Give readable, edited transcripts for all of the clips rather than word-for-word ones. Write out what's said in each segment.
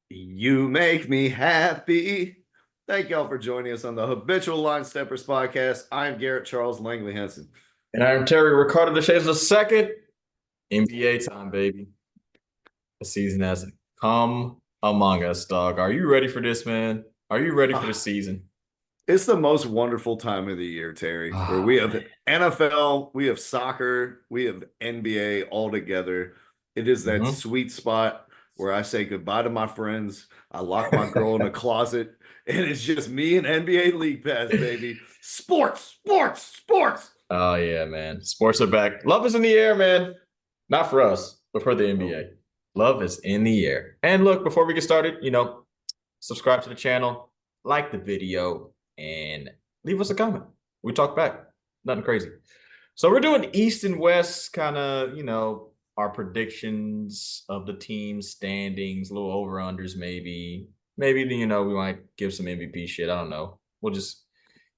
You make me happy. Thank y'all for joining us on the Habitual Line Steppers podcast. I'm Garrett Charles Langley Henson. And I'm Terry Ricardo DeShays the second. NBA time, baby. The season has come among us, dog. Are you ready for this, man? Are you ready for the season? It's the most wonderful time of the year, Terry, where we have NFL, we have soccer, we have NBA all together. It is that sweet spot where I say goodbye to my friends. I lock my girl in a closet, and it's just me and NBA League Pass, baby. Sports, sports, sports. Oh, yeah, man. Sports are back. Love is in the air, man. Not for us, but for the NBA. Love is in the air. And look, before we get started, subscribe to the channel, like the video, and leave us a comment. We talk back. Nothing crazy. So we're doing East and West, kind of, our predictions of the team standings, little over-unders maybe. Maybe, we might give some MVP shit. I don't know. We'll just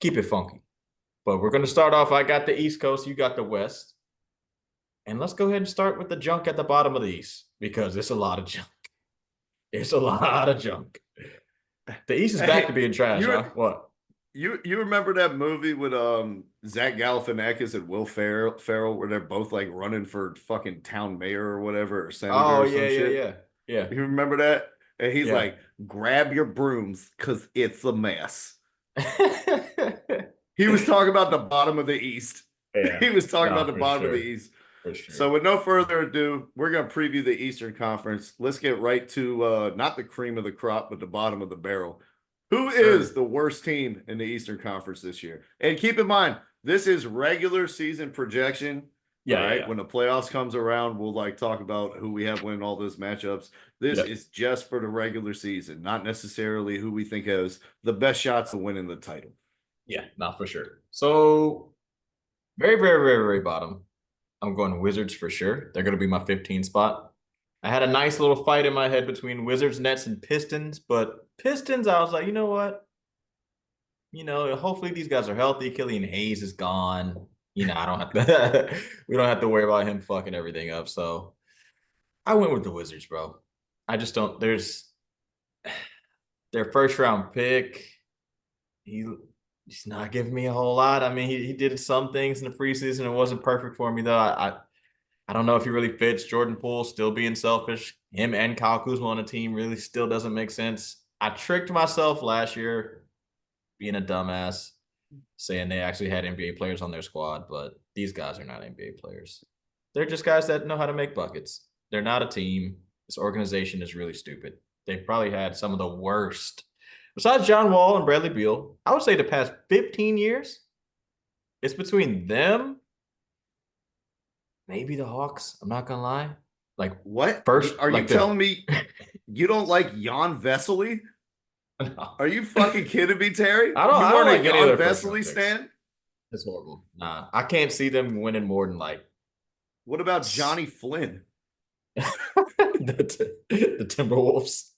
keep it funky. But we're going to start off. I got the East Coast. You got the West. And let's go ahead and start with the junk at the bottom of the East, because it's a lot of junk. It's a lot of junk. The East is back to being trash, huh? What? You remember that movie with Zach Galifianakis and Will Ferrell where they're both like running for fucking town mayor or whatever, or senator or some shit? Yeah. You remember that? And he's like, grab your brooms because it's a mess. He was talking about the bottom of the East. Yeah. He was talking about the bottom of the East. Sure. So with no further ado, we're going to preview the Eastern Conference. Let's get right to not the cream of the crop, but the bottom of the barrel. Who is the worst team in the Eastern Conference this year? And keep in mind, this is regular season projection. Yeah. When the playoffs comes around, we'll talk about who we have winning all those matchups. This is just for the regular season, not necessarily who we think has the best shots of winning the title. Yeah, not for sure. So very, very, very, very bottom. I'm going Wizards for sure. They're going to be my 15 spot. I had a nice little fight in my head between Wizards, Nets, and Pistons, but Pistons, I was like, you know what? Hopefully these guys are healthy. Killian Hayes is gone. I don't have to. We don't have to worry about him fucking everything up. So I went with the Wizards, bro. I just don't. There's their first round pick. He's not giving me a whole lot. I mean, he did some things in the preseason. It wasn't perfect for me though. I don't know if he really fits. Jordan Poole still being selfish. Him and Kyle Kuzma on a team really still doesn't make sense. I tricked myself last year being a dumbass, saying they actually had NBA players on their squad, but these guys are not NBA players. They're just guys that know how to make buckets. They're not a team. This organization is really stupid. They've probably had some of the worst. Besides John Wall and Bradley Beal, I would say the past 15 years, it's between them, maybe the Hawks. I'm not gonna lie. Like what? Are you telling me you don't like Jan Vesely? No. Are you fucking kidding me, Terry? I don't like Jan Vesely stan? It's horrible. Nah, I can't see them winning more than like. What about Johnny Flynn? the Timberwolves.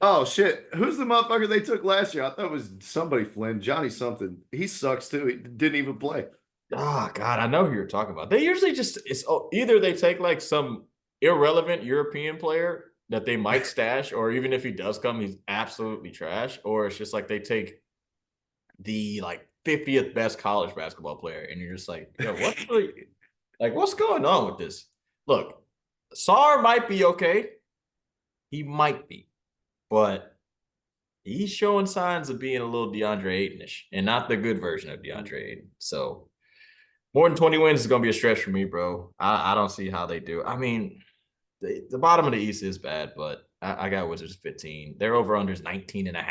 Oh shit! Who's the motherfucker they took last year? I thought it was somebody Flynn, Johnny something. He sucks too. He didn't even play. Oh God, I know who you're talking about. They usually either they take like some irrelevant European player that they might stash, or even if he does come, he's absolutely trash, or it's just like they take the 50th best college basketball player, and you're just like, yo, what's going on with this? Look, Sarr might be okay. He might be. But he's showing signs of being a little DeAndre Ayton-ish, and not the good version of DeAndre Ayton. So more than 20 wins is going to be a stretch for me, bro. I don't see how they do. I mean, the bottom of the East is bad, but I got Wizards 15. Their over-under is 19.5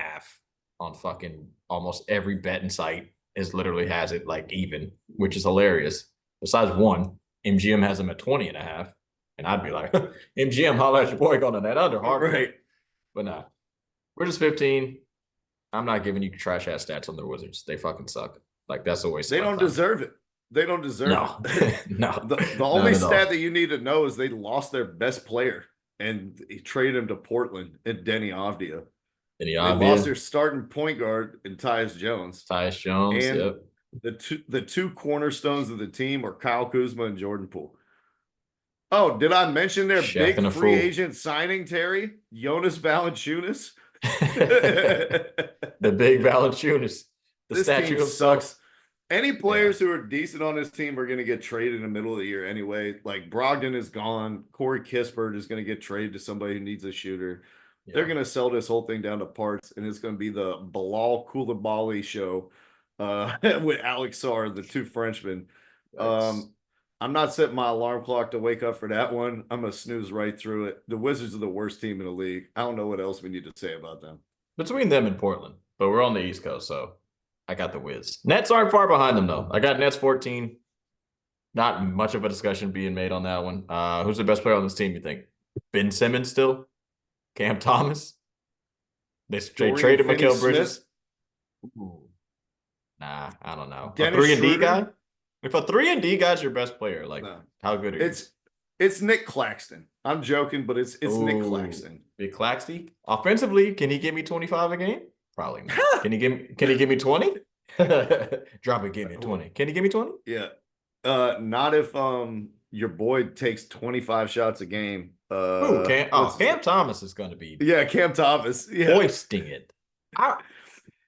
on fucking almost every betting site. Is literally has it even, which is hilarious. Besides one, MGM has them at 20.5. And I'd be like, MGM, holla at your boy going on that under. Hard rate. But nah, we're just 15. I'm not giving you trash ass stats on the Wizards. They fucking suck. That's a waste. They don't deserve it. They don't deserve it. No. The only stat that you need to know is they lost their best player and he traded him to Portland and Denny Avdia. They lost their starting point guard in Tyus Jones. And yep. The two cornerstones of the team are Kyle Kuzma and Jordan Poole. Oh, did I mention their Chef big free agent signing, Terry? Jonas Valanciunas. The big Valanciunas. The This team statue sucks. himself. Any players who are decent on this team are going to get traded in the middle of the year anyway. Like Brogdon is gone. Corey Kispert is going to get traded to somebody who needs a shooter. Yeah. They're going to sell this whole thing down to parts, and it's going to be the Bilal Koulibaly show with Alex Sarr, the two Frenchmen. Nice. I'm not setting my alarm clock to wake up for that one. I'm going to snooze right through it. The Wizards are the worst team in the league. I don't know what else we need to say about them. Between them and Portland, but we're on the East Coast, so I got the Wiz. Nets aren't far behind them, though. I got Nets 14. Not much of a discussion being made on that one. Who's the best player on this team, you think? Ben Simmons still? Cam Thomas? They traded Mikal Bridges? Ooh. Nah, I don't know. A 3-and-D guy? If a 3-and-D guy's your best player, like, how good are you? It's Nick Claxton. I'm joking, but it's Nick Claxton. Big Claxty? Offensively, can he give me 25 a game? Probably not. Can he give me 20? Drop it, give me 20. Can he give me 20? Yeah. Not if your boy takes 25 shots a game. Cam Thomas is gonna be Cam Thomas. Yeah. Hoisting it.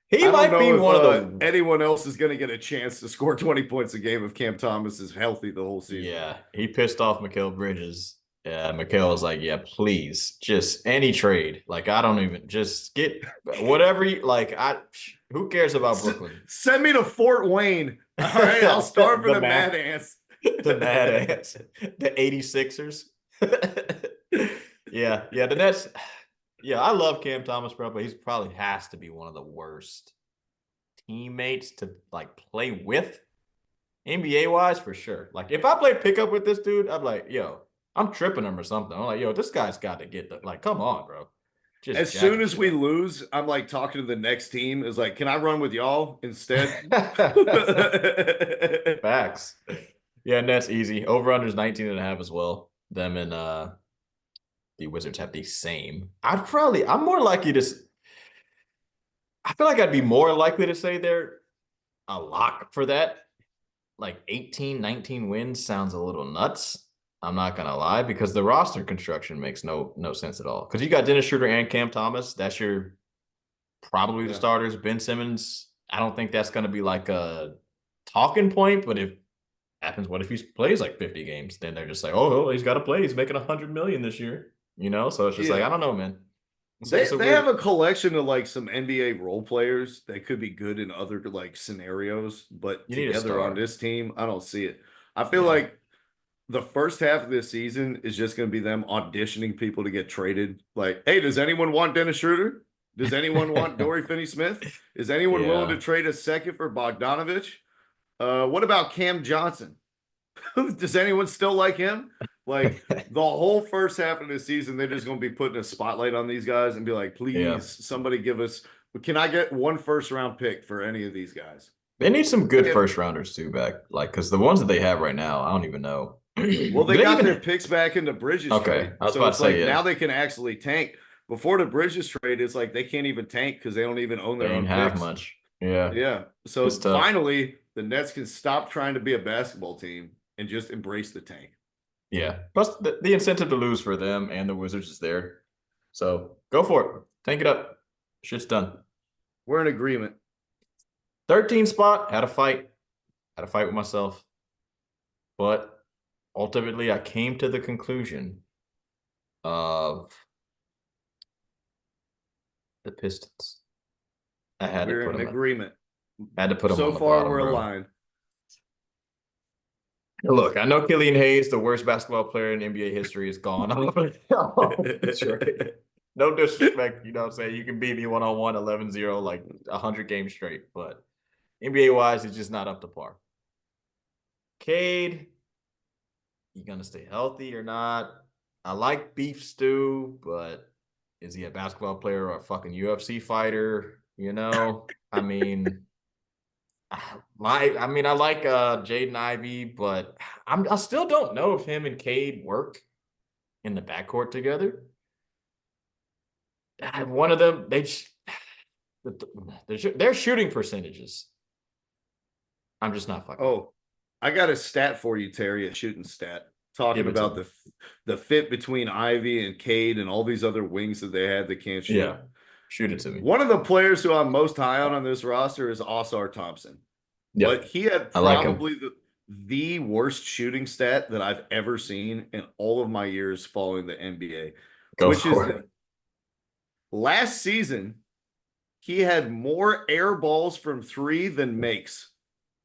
He might be one of the anyone else is gonna get a chance to score 20 points a game if Cam Thomas is healthy the whole season. Yeah, he pissed off Mikal Bridges. Yeah, Mikal was like, yeah, please, just any trade. Like, I don't even just get whatever you like. Who cares about Brooklyn? Send me to Fort Wayne. All right, I'll start for the Mad Ants. The Mad Ants. The 86ers. Yeah, the Nets. Yeah, I love Cam Thomas, bro, but he's probably has to be one of the worst teammates to like play with, NBA wise for sure. Like, if I play pickup with this dude, I'm like, yo, I'm tripping him or something. I'm like, yo, this guy's got to get like, come on, bro. Just as soon as we lose, I'm like talking to the next team. Is like, can I run with y'all instead? Facts. Yeah, and that's easy. Over under is 19.5 as well. Them and the Wizards have the same. I'm more likely to. I feel like I'd be more likely to say they're a lock for that. Like 18, 19 wins sounds a little nuts. I'm not gonna lie, because the roster construction makes no sense at all. Because you got Dennis Schroeder and Cam Thomas. That's your probably the starters. Ben Simmons, I don't think that's gonna be like a talking point. But if happens, what if he plays like 50 games? Then they're just like, oh, he's got to play. He's making $100 million this year. You know, so it's just like, I don't know, man. They have a collection of like some NBA role players that could be good in other like scenarios, but together on this team, I don't see it. I feel like the first half of this season is just going to be them auditioning people to get traded. Like, hey, does anyone want Dennis Schroeder? Does anyone want Dory Finney-Smith? Is anyone willing to trade a second for Bogdanovich? What about Cam Johnson? Does anyone still like him? Like, the whole first half of the season, they're just going to be putting a spotlight on these guys and be like, please, somebody give us, can I get one first-round pick for any of these guys? They need some good first-rounders, too, back. Like, because the ones that they have right now, I don't even know. Well, they got their picks back in the Bridges trade. I was about to say, now they can actually tank. Before the Bridges trade, it's like they can't even tank because they don't even own their own picks. They don't have much. Yeah. So finally, the Nets can stop trying to be a basketball team and just embrace the tank. Yeah. Plus, the incentive to lose for them and the Wizards is there. So go for it. Tank it up. Shit's done. We're in agreement. 13 spot. Had a fight with myself. But ultimately, I came to the conclusion of the Pistons. I had to put them in agreement. Had to put them so on the far bottom, we're aligned. Look, I know Killian Hayes, the worst basketball player in NBA history, is gone. That's right. No disrespect, you know what I'm saying? You can beat me one-on-one 11-0 like 100 games straight, but NBA-wise, it's just not up to par. Cade, you gonna stay healthy or not? I like Beef Stew, but is he a basketball player or a fucking UFC fighter? You know, I mean, I like Jaden Ivey, but I still don't know if him and Cade work in the backcourt together. One of them, their shooting percentages. I'm just not fucking. Oh, I got a stat for you, Terry, a shooting stat. talking about the fit between Ivy and Cade and all these other wings that they had that can't shoot. Yeah, shoot it to me. One of the players who I'm most high on this roster is Osar Thompson. Yep. But he had probably the worst shooting stat that I've ever seen in all of my years following the NBA. Last season, he had more air balls from 3 than makes.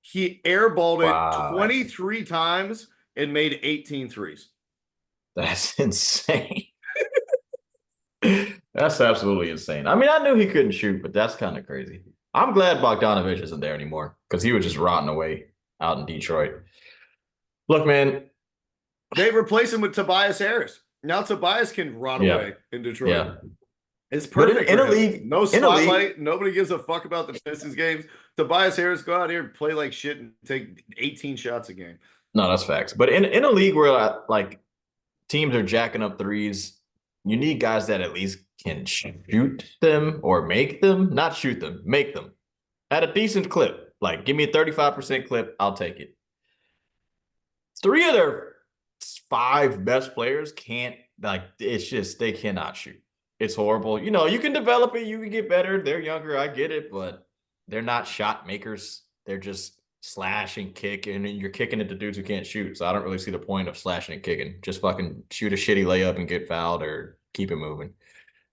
He airballed it 23 times and made 18 threes. That's insane. That's absolutely insane. I mean, I knew he couldn't shoot, but that's kind of crazy. I'm glad Bogdanovich isn't there anymore because he was just rotting away out in Detroit. Look, man. They replace him with Tobias Harris. Now Tobias can rot away in Detroit. Yeah. It's perfect. In a league, no spotlight. Nobody gives a fuck about the Pistons games. Tobias Harris, go out here and play like shit and take 18 shots a game. No, that's facts. But in a league where like teams are jacking up threes, you need guys that at least can shoot them or make them. Not shoot them, make them at a decent clip. Like, give me a 35% clip, I'll take it. 3 of their 5 best players can't, like, it's just, they cannot shoot. It's horrible. You know, you can develop it, you can get better. They're younger, I get it, but they're not shot makers. They're just slash and kick, and you're kicking it to dudes who can't shoot. So I don't really see the point of slashing and kicking. Just fucking shoot a shitty layup and get fouled or keep it moving.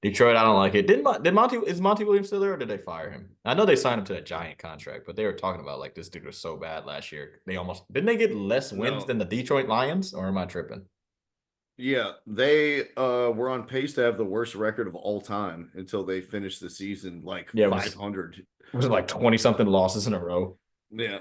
Detroit, I don't like it. Is Monty Williams still there, or did they fire him? I know they signed him to a giant contract, but they were talking about like this dude was so bad last year. Didn't they get less wins than the Detroit Lions, or am I tripping? Yeah, they were on pace to have the worst record of all time until they finished the season like 500. It was like 20-something losses in a row. Yeah.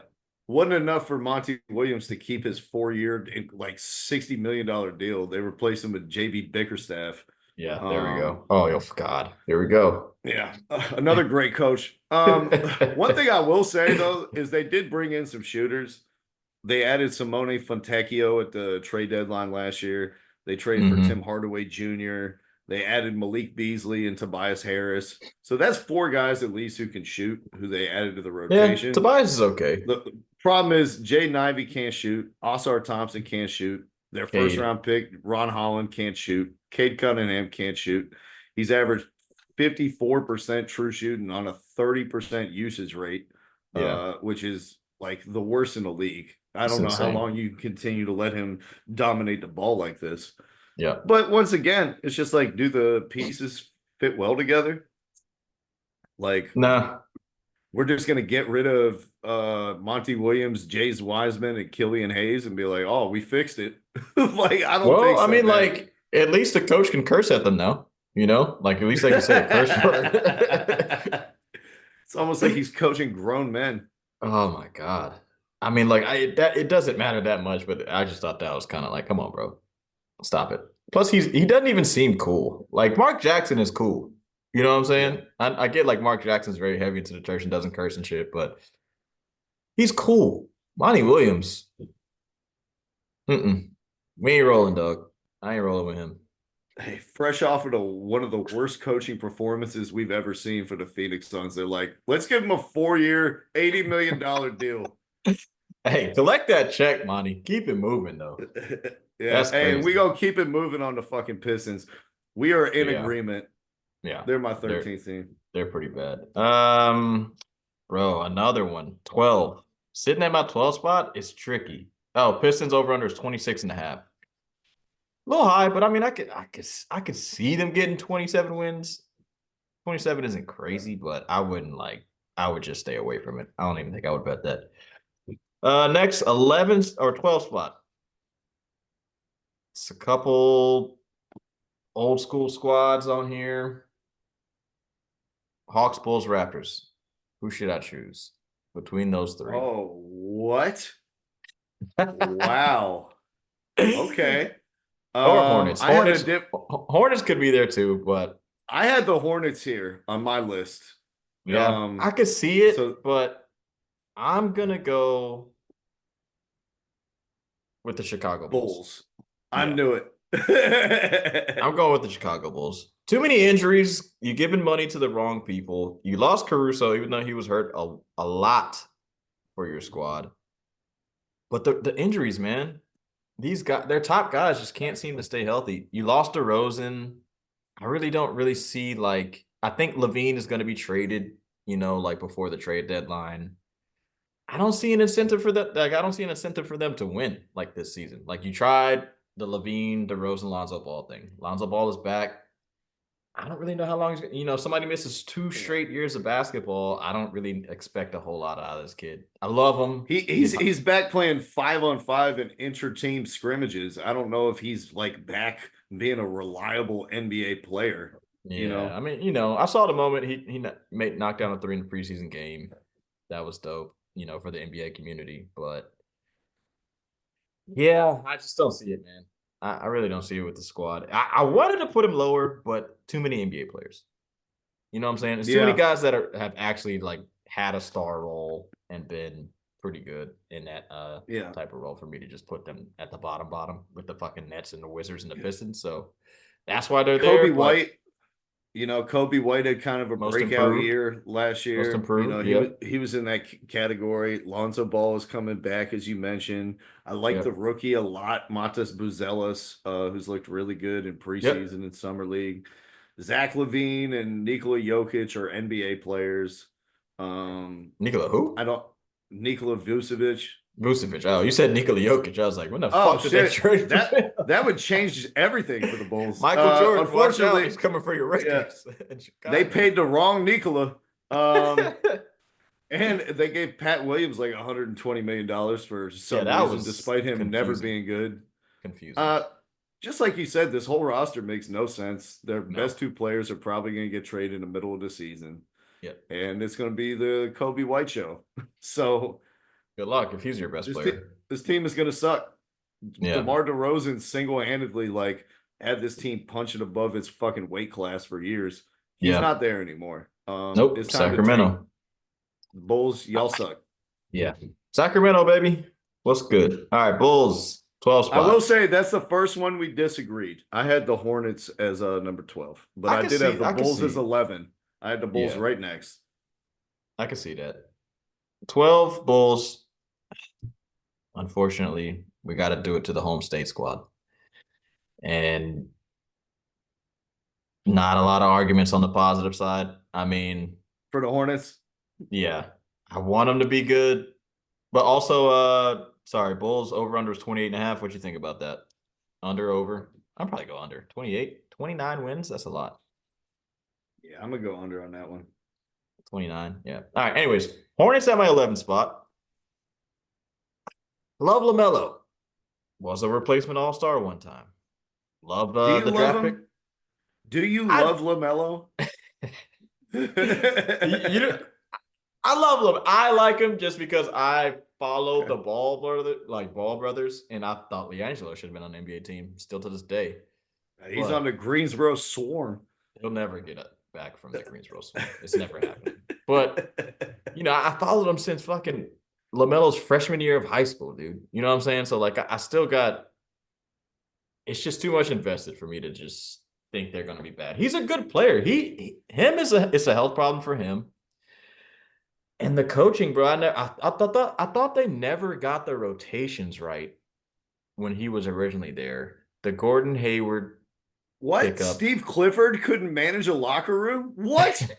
Wasn't enough for Monty Williams to keep his 4-year, like $60 million deal. They replaced him with JB Bickerstaff. Yeah, there we go. Oh, God. Here we go. Yeah, another great coach. One thing I will say, though, is they did bring in some shooters. They added Simone Fontecchio at the trade deadline last year. They traded for Tim Hardaway Jr. They added Malik Beasley and Tobias Harris. So that's 4 guys at least who can shoot, who they added to the rotation. Yeah, Tobias is okay. The problem is Jaden Ivey can't shoot. Osar Thompson can't shoot. Their first-round pick, Ron Holland, can't shoot. Cade Cunningham can't shoot. He's averaged 54% true shooting on a 30% usage rate, which is like the worst in the league. I don't know how long you can continue to let him dominate the ball like this. Yeah. But once again, it's just like, do the pieces fit well together? Like, nah. We're just going to get rid of Monty Williams, James Wiseman, and Killian Hayes and be like, oh, we fixed it. Like, I don't think so. I mean, like, at least the coach can curse at them now. You know? Like, at least they can say a curse word. It's almost like he's coaching grown men. Oh, my God. I mean, like, it doesn't matter that much, but I just thought that was kind of like, come on, bro. Stop it. Plus, he doesn't even seem cool. Like, Mark Jackson is cool. You know what I'm saying? I get like Mark Jackson's very heavy into the church and doesn't curse and shit, but he's cool. Monty Williams. We ain't rolling, dog. I ain't rolling with him. Hey, fresh off of one of the worst coaching performances we've ever seen for the Phoenix Suns, they're like, let's give him a 4-year, $80 million deal. Hey, collect that check, Monty. Keep it moving, though. Yeah, hey, we gonna keep it moving on the fucking Pistons. We are in agreement. Yeah. They're my 13th team. They're pretty bad. Bro, another one. 12. Sitting at my 12 spot is tricky. Oh, Pistons over under is 26.5. A little high, but I mean, I could see them getting 27 wins. 27 isn't crazy, but I would just stay away from it. I don't even think I would bet that. Next, 11 or 12 spot. It's a couple old school squads on here. Hawks, Bulls, Raptors. Who should I choose between those 3? Oh, what? Wow. Okay. Or Hornets. Hornets could be there too, but I had the Hornets here on my list. Yeah, I could see it, but I'm gonna go with the Chicago Bulls. I knew it. I'm going with the Chicago Bulls. Too many injuries. You're giving money to the wrong people. You lost Caruso, even though he was hurt a lot for your squad. But the injuries, man. these guys, their top guys just can't seem to stay healthy. You lost DeRozan. I really don't see like, I think Levine is going to be traded, like before the trade deadline. I don't see an incentive for that. Like, I don't see an incentive for them to win like this season. Like, you tried the Levine, DeRozan, Lonzo Ball thing. Lonzo Ball is back. I don't really know how long he's, somebody misses 2 straight years of basketball. I don't really expect a whole lot out of this kid. I love him. He's back playing 5-on-5 and inter-team scrimmages. I don't know if he's like back being a reliable NBA player. Yeah, I mean, I saw the moment he knocked down a 3 in the preseason game. That was dope, for the NBA community. But yeah, I just don't see it, man. I really don't see it with the squad. I wanted to put him lower, but too many NBA players. You know what I'm saying? There's too many guys that have actually like had a star role and been pretty good in that type of role for me to just put them at the bottom with the fucking Nets and the Wizards and the Pistons. So that's why they're there. Kobe White had kind of a breakout year last year. He was in that category. Lonzo Ball is coming back, as you mentioned. I like the rookie a lot, Matas Buzelis, who's looked really good in preseason and summer league. Zach LaVine and Nikola Jokic are NBA players. Nikola who? Nikola Vucevic. Vucevic. Oh, you said Nikola Jokic. I was like, when the fuck did they trade that would change everything for the Bulls. Michael Jordan, unfortunately, he's coming for your Lakers. Yeah. They paid the wrong Nikola. And they gave Pat Williams like $120 million for some reason, despite him never being good. Confusing. Just like you said, this whole roster makes no sense. Their best 2 players are probably going to get traded in the middle of the season. Yep. And it's going to be the Kobe White show. So good luck if he's your best player. This team is going to suck. Yeah. DeMar DeRozan single-handedly had this team punching above its fucking weight class for years. He's not there anymore. Nope. It's Sacramento. Bulls, y'all suck. Yeah. Sacramento, baby. What's good? All right, Bulls, 12 spot. I will say that's the first one we disagreed. I had the Hornets as number 12, but I did have the Bulls as 11. I had the Bulls right next. I can see that. 12 Bulls. Unfortunately, we got to do it to the home state squad. And not a lot of arguments on the positive side. I mean, for the Hornets? Yeah. I want them to be good. But also, Bulls over-under is 28.5. What you think about that? Under, over? I'll probably go under. 28, 29 wins? That's a lot. Yeah, I'm going to go under on that one. 29, yeah. All right, anyways. Hornets at my 11th spot. Love LaMelo. Was a replacement all-star one time. Love the draft pick. Do you love LaMelo? I love LaMelo. I like him just because I followed the Ball brothers, and I thought LiAngelo should have been on the NBA team still to this day. He's on the Greensboro Swarm. He'll never get back from the Greensboro Swarm. It's never happening. But, I followed him since fucking LaMelo's freshman year of high school, dude. You know what I'm saying? So, I still got – it's just too much invested for me to just think they're going to be bad. He's a good player. It's a health problem for him. And the coaching, bro, I thought they never got the rotations right when he was originally there. The Gordon Hayward What? pickup. Steve Clifford couldn't manage a locker room? What?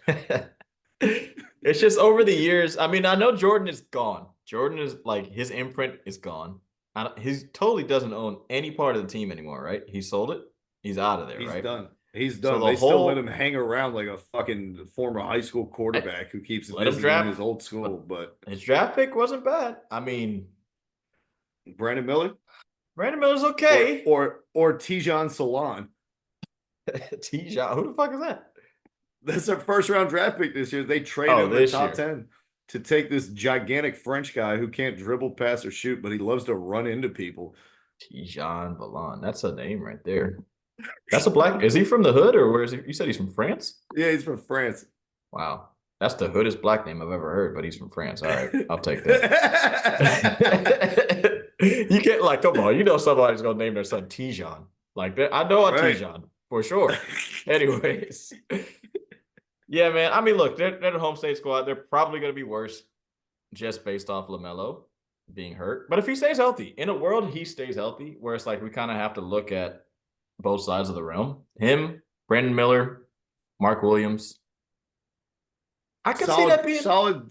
It's just over the years. I mean, I know Jordan is gone. Jordan is his imprint is gone. He totally doesn't own any part of the team anymore, right? He sold it. He's out of there, right? He's done. So they still let him hang around like a fucking former high school quarterback who keeps visiting his old school. But his draft pick wasn't bad. I mean, Brandon Miller? Brandon Miller's okay. Or Tijan Salon. Tijan? Who the fuck is that? That's their first round draft pick this year. They traded him in top 10 to take this gigantic French guy who can't dribble, pass, or shoot, but he loves to run into people. Tijan Ballon. That's a name right there. That's a black. Is he from the hood or where is he? You said he's from France? Yeah, he's from France. Wow. That's the hoodest black name I've ever heard, but he's from France. All right. I'll take that. You can't, come on. Somebody's going to name their son Tijan. I know a Tijan for sure. Anyways. Yeah, man. I mean, look, they're the home state squad. They're probably going to be worse just based off LaMelo. being hurt. But if he stays healthy, in a world he stays healthy, where it's like we kind of have to look at both sides of the realm. Him, Brandon Miller, Mark Williams. I could see that being solid,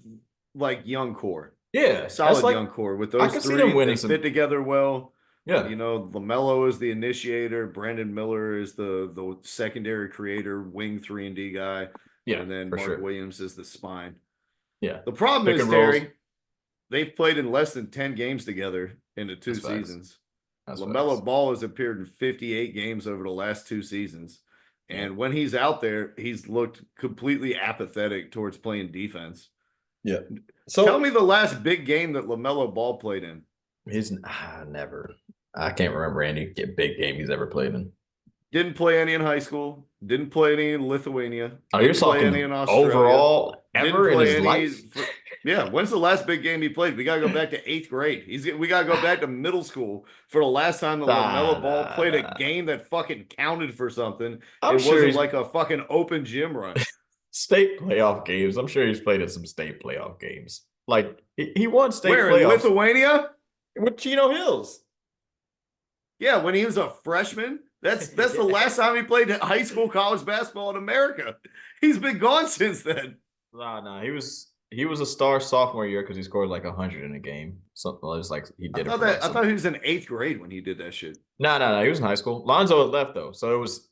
like young core. Yeah, solid like, young core with those three. They fit together well. Yeah, you know, LaMelo is the initiator. Brandon Miller is the secondary creator, wing 3-and-D guy. Yeah, and then Mark Williams is the spine. Yeah. The problem is, Terry, they've played in less than 10 games together in the 2 seasons. LaMelo Ball has appeared in 58 games over the last 2 seasons. And when he's out there, he's looked completely apathetic towards playing defense. Yeah. So tell me the last big game that LaMelo Ball played in. He's never. I can't remember any big game he's ever played in. Didn't play any in high school. Didn't play any in Lithuania. Oh, you're talking any in Australia. Overall ever in his life? Yeah. When's the last big game he played? We got to go back to 8th grade. We got to go back to middle school for the last time the LaMelo Ball played a game that fucking counted for something. It wasn't like a fucking open gym run. State playoff games. I'm sure he's played in some state playoff games. Like he won state playoffs. Where, in Lithuania? With Chino Hills. Yeah, when he was a freshman. That's the last time he played high school college basketball in America. He's been gone since then. Nah. He was a star sophomore year because he scored like 100 in a game. Something it was like he did. I thought he was in 8th grade when he did that shit. No. He was in high school. Lonzo had left though, so it was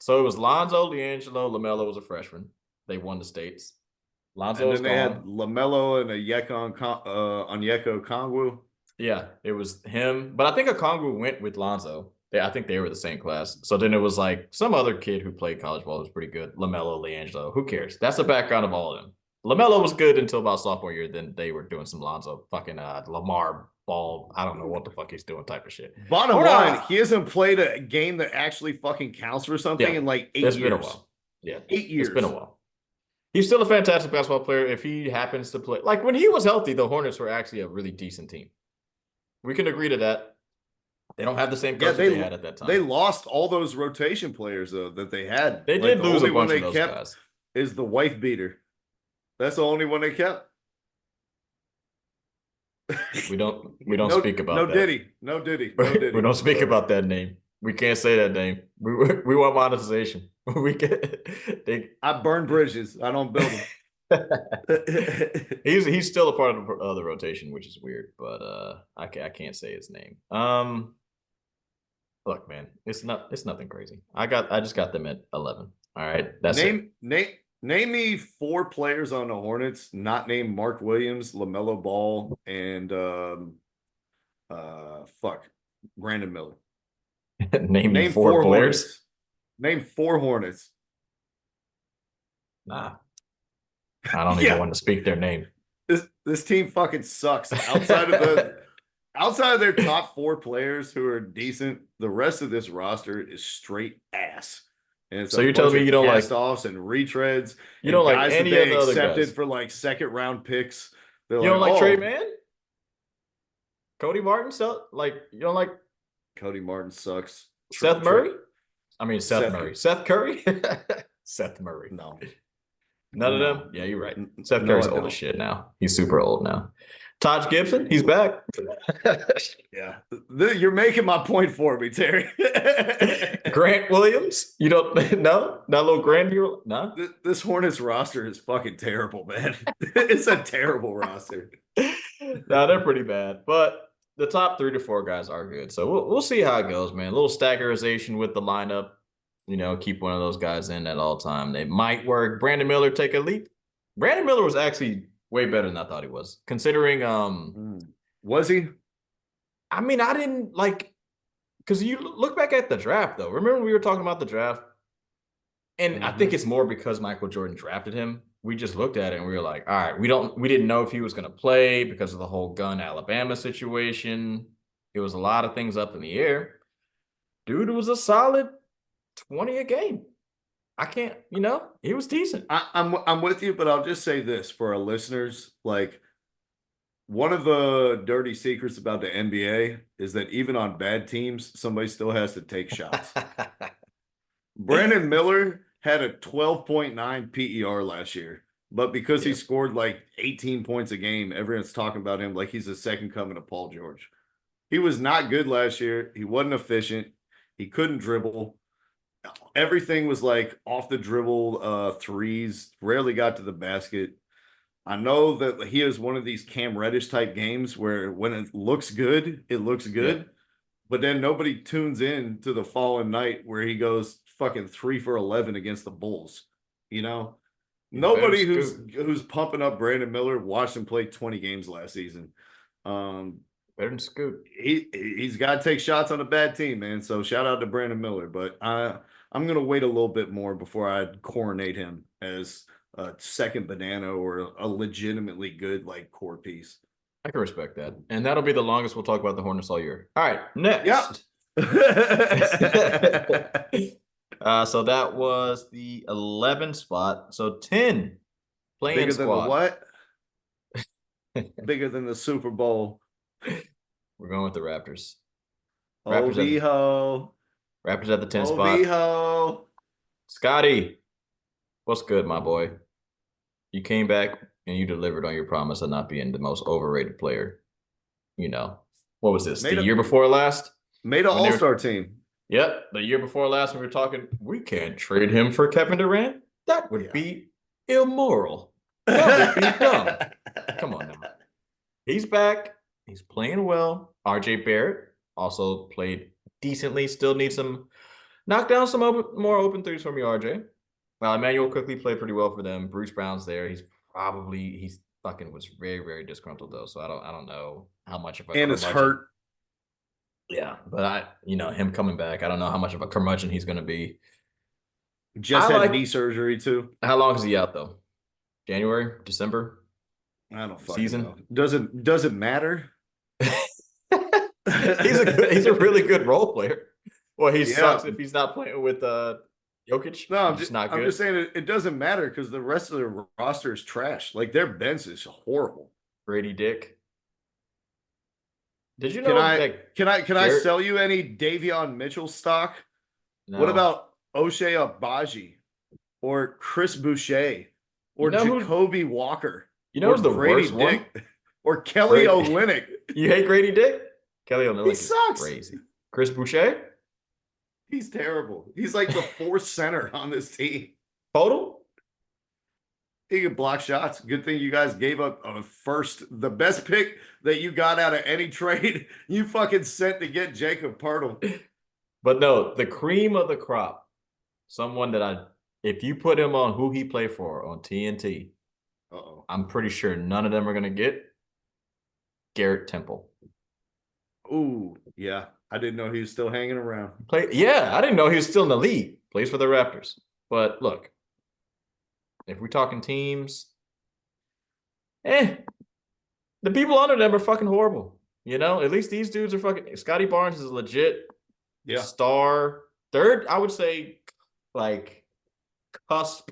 Lonzo, LiAngelo, LaMelo was a freshman. They won the states. Lonzo was gone. They had LaMelo and Onyeka Okongwu. Yeah, it was him. But I think Okongwu went with Lonzo. I think they were the same class. So then it was like some other kid who played college ball was pretty good. LaMelo, LiAngelo. Who cares? That's the background of all of them. LaMelo was good until about sophomore year. Then they were doing some Lonzo fucking Lamar Ball. I don't know what the fuck he's doing type of shit. Bottom line, he hasn't played a game that actually fucking counts for something in like 8 years. It's been a while. Yeah. 8 years. It's been a while. He's still a fantastic basketball player. If he happens to play, like when he was healthy, the Hornets were actually a really decent team. We can agree to that. They don't have the same coach they had at that time. They lost all those rotation players though that they had. They did lose a bunch of those guys. Is the wife beater. That's the only one they kept. We don't speak about that. No Diddy. We don't speak about that name. We can't say that name. We want monetization. I burn bridges. I don't build them. He's still a part of the rotation, which is weird, but I can't say his name. Look, man, it's nothing crazy. I just got them at 11. All right, that's name me 4 players on the Hornets not named Mark Williams, LaMelo Ball, and Brandon Miller. name 4 players. Hornets. Name 4 Hornets. Nah. I don't even want to speak their name. This team fucking sucks. Outside of their top 4 players who are decent, the rest of this roster is straight ass. And so you're telling me you don't like offs and retreads? You don't like any of the other guys for like 2nd round picks. You don't like Trey Mann? Cody Martin? You don't like Cody Martin sucks. Seth Murray? I mean Seth Murray. Seth Curry? Seth Murray. No. None of them? Yeah, you're right. Seth Curry's old as shit now. He's super old now. Taj Gibson, he's back. Yeah. You're making my point for me, Terry. Grant Williams? You don't know? Not a little Grant here? No? This Hornets roster is fucking terrible, man. It's a terrible roster. No, they're pretty bad. But the top 3 to 4 guys are good. So we'll see how it goes, man. A little staggerization with the lineup. You know, keep one of those guys in at all time. They might work. Brandon Miller take a leap. Brandon Miller was actually way better than I thought he was. Considering was he? I mean, I didn't like because you look back at the draft though. Remember we were talking about the draft? And I think it's more because Michael Jordan drafted him. We just looked at it and we were like, all right, we didn't know if he was gonna play because of the whole gun Alabama situation. It was a lot of things up in the air. Dude, it was a solid 20 a game. I can't, he was decent. I'm with you, but I'll just say this for our listeners. Like, one of the dirty secrets about the NBA is that even on bad teams, somebody still has to take shots. Brandon Miller had a 12.9 PER last year. but because he scored like 18 points a game, everyone's talking about him like he's the second coming of Paul George. He was not good last year. He wasn't efficient. He couldn't dribble. Everything was like off the dribble threes, rarely got to the basket. I know that he is one of these Cam Reddish type games where when it looks good, it looks good. Yeah. But then nobody tunes in to the following night where he goes fucking 3 for 11 against the Bulls. You know, nobody who's pumping up Brandon Miller watched him play 20 games last season. Better than Scoot. He's got to take shots on a bad team, man. So shout out to Brandon Miller. But I'm gonna wait a little bit more before I coronate him as a second banana or a legitimately good like core piece. I can respect that. And that'll be the longest we'll talk about the Hornets all year. All right, next. Yep. So that was the 11 spot. So 10 playing Bigger squad. Than the what? Bigger than the Super Bowl. We're going with the Raptors. Raptors at the 10 spot. Scotty, what's good, my boy? You came back and you delivered on your promise of not being the most overrated player. You know, what was this? The year before last? Made an all-star team. Yep. The year before last, when we were talking, we can't trade him for Kevin Durant. That would be immoral. That would be dumb. Come on now. He's back. He's playing well. RJ Barrett also played decently. Still needs some knock down some more open threes from you, RJ. Emmanuel quickly played pretty well for them. Bruce Brown's there. He's fucking was very, very disgruntled though. So I don't know how much of a and it's hurt. Yeah, but him coming back, I don't know how much of a curmudgeon he's going to be. Just had knee surgery too. How long is he out though? January, December? I don't fucking know. Doesn't matter. He's a really good role player. Well, he sucks if he's not playing with Jokic. No, I'm just saying it doesn't matter because the rest of the roster is trash. Like their bench is horrible. Grady Dick. Did you know? Can I sell you any Davion Mitchell stock? No. What about O'Shea Abaji or Chris Boucher or Jacoby Walker? You know who's the worst one? Or Kelly Olynyk. You hate Grady Dick? Kelly Olynyk he sucks. Crazy. Chris Boucher? He's terrible. He's like the fourth center on this team. Total? He can block shots. Good thing you guys gave up the best pick that you got out of any trade. You fucking sent to get Jacob Poeltl. But no, the cream of the crop. Someone that if you put him on who he played for on TNT, I'm pretty sure none of them are gonna get Garrett Temple. Ooh, yeah. I didn't know he was still hanging around. I didn't know he was still in the league. Plays for the Raptors. But look, if we're talking teams, the people under them are fucking horrible. At least these dudes are fucking. Scotty Barnes is a legit star. Third, I would say, like, cusp,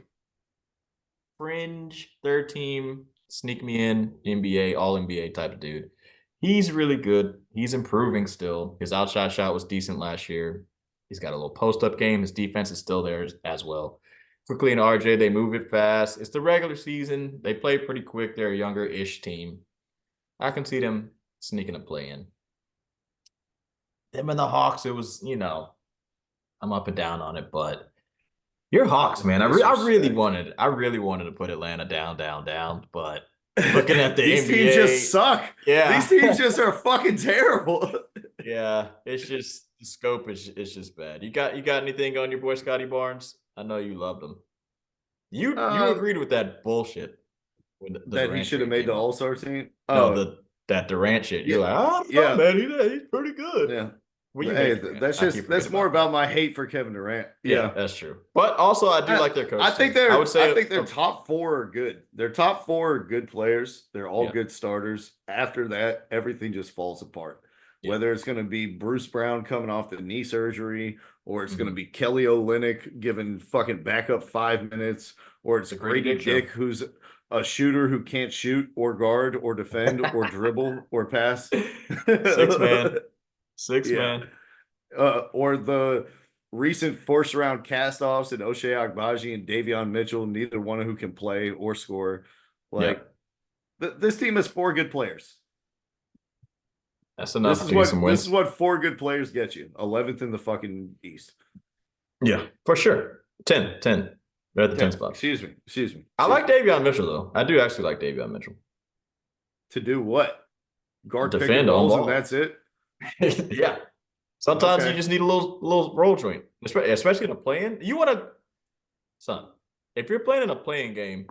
fringe, third team, sneak me in, NBA, all NBA type of dude. He's really good. He's improving still. His outside shot was decent last year. He's got a little post-up game. His defense is still there as well. Quickly and RJ, they move it fast. It's the regular season. They play pretty quick. They're a younger-ish team. I can see them sneaking a play in. Them and the Hawks, it was, I'm up and down on it, but you're Hawks, man. I really wanted to put Atlanta down, but looking at these NBA, teams just suck. Yeah, these teams just are fucking terrible. Yeah, it's just the scope is just bad. You got anything on your boy Scotty Barnes? I know you loved him. You agreed with that bullshit. That he should have made the All-Star team? No, that Durant shit. You're like, man, he's pretty good. Yeah. Hey, that's more about my hate for Kevin Durant. Yeah, that's true. But also, I do like their coach. I think their top four are good. Their top four are good players. They're all good starters. After that, everything just falls apart. Yeah. Whether it's going to be Bruce Brown coming off the knee surgery, or it's going to be Kelly Olynyk giving fucking backup 5 minutes, or it's Grady Dick who's a shooter who can't shoot or guard or defend or dribble or pass. Six man. Or recent first round cast-offs and O'Shea Agbaji and Davion Mitchell, neither one of who can play or score. Like this team has 4 good players. That's enough to get some wins. This is what 4 good players get you. 11th in the fucking East. Yeah, for sure. 10. They're at the 10 spot. Excuse me. I like Davion Mitchell, though. I do actually like Davion Mitchell. To do what? Guard defend on ball. And that's it? Yeah. Sometimes you just need a little roll joint, especially in a play-in. You want to, son, if you're playing in a play-in game,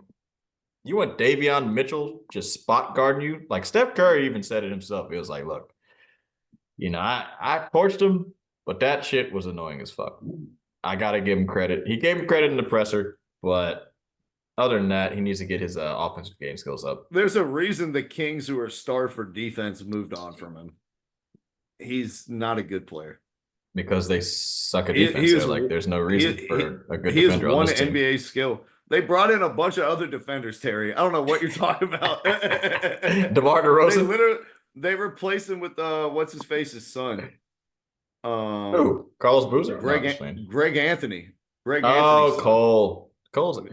you want Davion Mitchell just spot guarding you. Like Steph Curry even said it himself. He was like, look, I torched him, but that shit was annoying as fuck. I got to give him credit. He gave him credit in the presser, but other than that, he needs to get his offensive game skills up. There's a reason the Kings, who are starved for defense, moved on from him. He's not a good player. Because they suck at defense. There's no reason for a good defender on this team. He has one NBA skill. They brought in a bunch of other defenders, Terry. I don't know what you're talking about. DeMar DeRozan? They replaced him with what's his face's son. Carlos Boozer? Greg Anthony. Cole.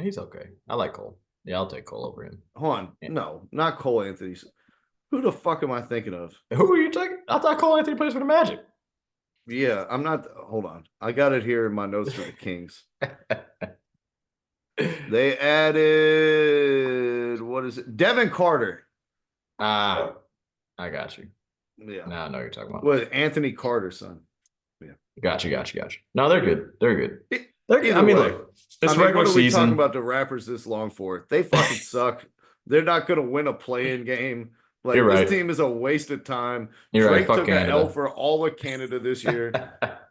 He's okay. I like Cole. Yeah, I'll take Cole over him. Hold on. Yeah. No, not Cole Anthony. Who the fuck am I thinking of? Who are you taking? I thought Cole Anthony plays for the Magic. Yeah, I'm not. Hold on. I got it here in my notes for the Kings. They added, what is it? Devin Carter. I got you. Yeah. Now I know you're talking about. What, Anthony Carter's son. Yeah. Got you. No, they're good. Look, this regular season. What are we talking about the Raptors this long for? They fucking suck. They're not going to win a play-in game. Like, you're this right. team is a waste of time. You're Drake right. took an L for all of Canada this year.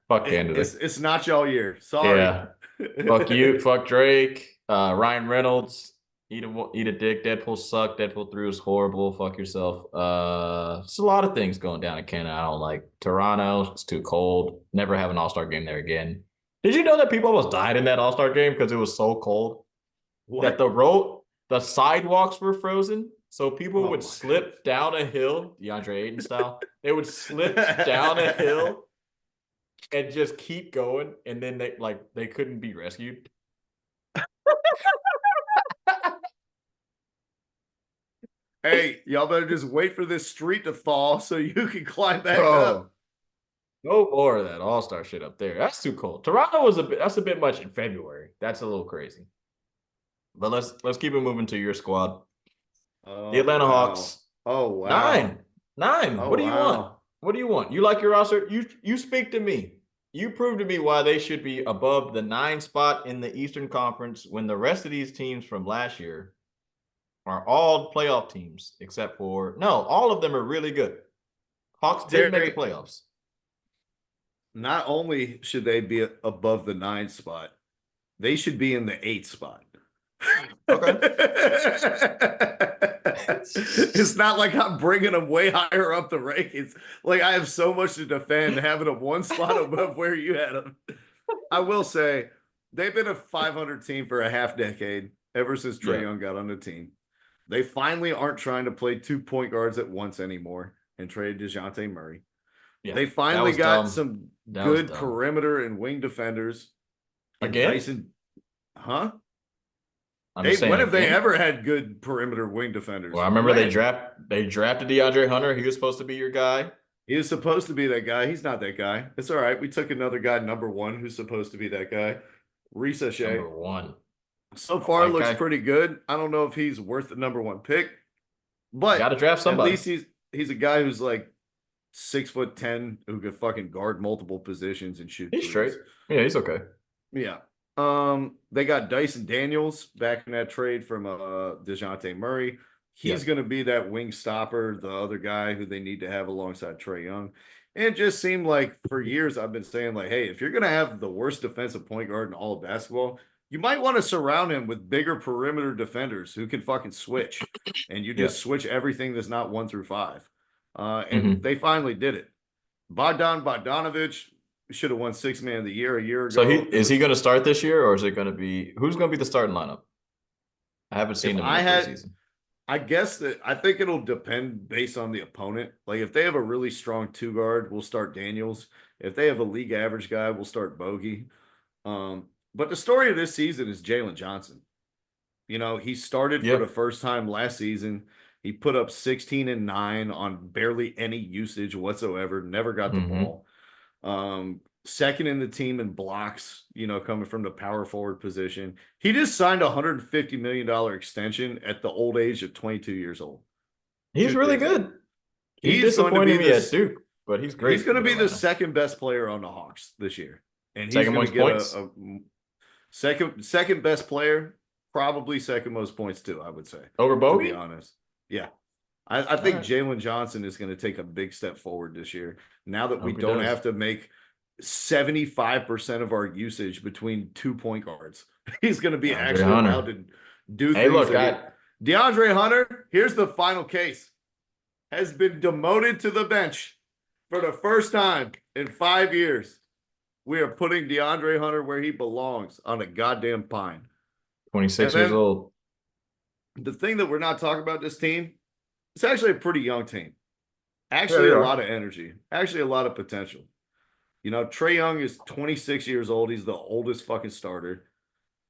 Fuck Canada. It's not y'all year. Sorry. Yeah. Fuck you. Fuck Drake. Ryan Reynolds. Eat a dick. Deadpool sucked. Deadpool 3 was horrible. Fuck yourself. It's a lot of things going down in Canada I don't like. Toronto, it's too cold. Never have an All-Star game there again. Did you know that people almost died in that All-Star game because it was so cold? What? That the sidewalks were frozen, so people would slip down a hill, DeAndre Ayton style. They would slip down a hill and just keep going, and then they couldn't be rescued. Hey, y'all better just wait for this street to thaw so you can climb back up. No more of that All-Star shit up there. That's too cold. Toronto that's a bit much in February. That's a little crazy. But let's keep it moving to your squad. The Atlanta Hawks. Oh wow. 9. What do you want? What do you want? You like your roster? You speak to me. You prove to me why they should be above the 9 spot in the Eastern Conference when the rest of these teams from last year are all playoff teams, except for all of them are really good. Hawks didn't make the playoffs. Not only should they be above the 9 spot, they should be in the 8 spot. Okay. It's not like I'm bringing them way higher up the rankings. Like, I have so much to defend having them 1 spot above where you had them. I will say they've been a 500 team for a half decade ever since Trae Young got on the team. They finally aren't trying to play 2 point guards at once anymore and trade DeJounte Murray. Yeah, they finally got some good perimeter and wing defenders. Again? Dyson, huh? When have they ever had good perimeter wing defenders? Well, I remember they drafted DeAndre Hunter. He was supposed to be your guy. He was supposed to be that guy. He's not that guy. It's all right. We took another guy, number 1, who's supposed to be that guy. Ricochet. Number 1. So far, looks pretty good. I don't know if he's worth the number 1 pick, but got to draft somebody. At least he's a guy who's like 6'10" who could fucking guard multiple positions and shoot. He's straight. Yeah, he's okay. Yeah. They got Dyson Daniels back in that trade from DeJounte Murray. He's going to be that wing stopper, the other guy who they need to have alongside Trae Young. And it just seemed like for years I've been saying, like, hey, if you're going to have the worst defensive point guard in all of basketball, you might want to surround him with bigger perimeter defenders who can fucking switch. And you just switch everything that's not 1 through 5. And they finally did it. Bogdanovich should have won 6th man of the year a year ago. So is he going to start this year, or is it going to be who's going to be the starting lineup? I haven't seen him in the preseason. I guess that I think it'll depend based on the opponent. Like if they have a really strong two guard, we'll start Daniels. If they have a league average guy, we'll start Bogey. But the story of this season is Jalen Johnson. You know, he started for the first time last season. He put up 16 and 9 on barely any usage whatsoever, never got the ball. Second in the team in blocks, you know, coming from the power forward position. He just signed a $150 million extension at the old age of 22 years old. He's really good. He disappointed me at Duke, but he's great. He's going to be the second best player on the Hawks this year. And he's going to get a second best player, probably second most points too, I would say. Over Bogey? To be honest. Yeah. I think Jalen Johnson is going to take a big step forward this year. Now that we don't have to make 75% of our usage between 2 point guards. He's going to be actually allowed to do things. Look, DeAndre Hunter, here's the final case, has been demoted to the bench for the first time in 5 years. We are putting DeAndre Hunter where he belongs, on a goddamn pine. 26 years old. The thing that we're not talking about this team, it's actually a pretty young team. Actually, a lot of energy. Actually, a lot of potential. You know, Trae Young is 26 years old. He's the oldest fucking starter.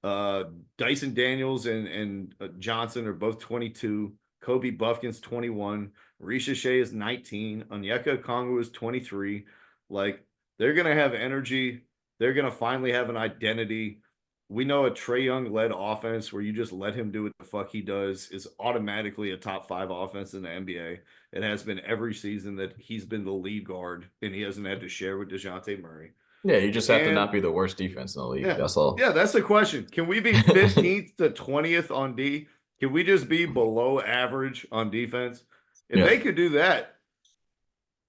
Dyson Daniels and Johnson are both 22. Kobe Buffkin's 21. Risha Shea is 19. Onyeka Okongwu is 23. Like, they're going to have energy. They're going to finally have an identity. We know a Trae Young-led offense where you just let him do what the fuck he does is automatically a top 5 offense in the NBA. It has been every season that he's been the lead guard, and he hasn't had to share with DeJounte Murray. Yeah, you just have to not be the worst defense in the league. That's all. Yeah, that's the question. Can we be 15th to 20th on D? Can we just be below average on defense? If they could do that,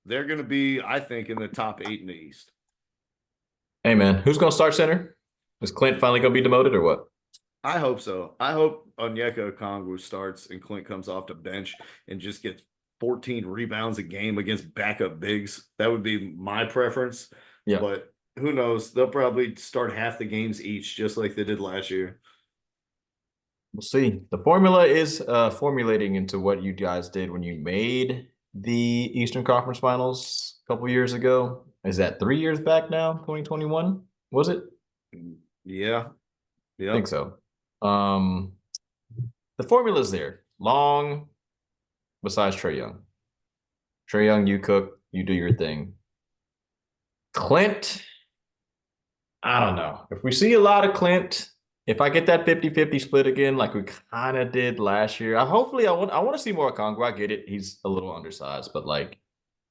they're going to be, I think, in the top 8 in the East. Hey, man, who's going to start center? Is Clint finally going to be demoted or what? I hope so. I hope Onyeka Okongwu starts and Clint comes off the bench and just gets 14 rebounds a game against backup bigs. That would be my preference. Yeah. But who knows? They'll probably start half the games each, just like they did last year. We'll see. The formula is formulating into what you guys did when you made the Eastern Conference Finals a couple years ago. Is that 3 years back now? 2021? Was it? Yeah. I think so. The formula is there. Long, besides Trae Young. Trae Young, you cook, you do your thing. Clint, I don't know. If we see a lot of Clint, if I get that 50-50 split again, like we kind of did last year, I want to see more Okongwu. I get it. He's a little undersized, but like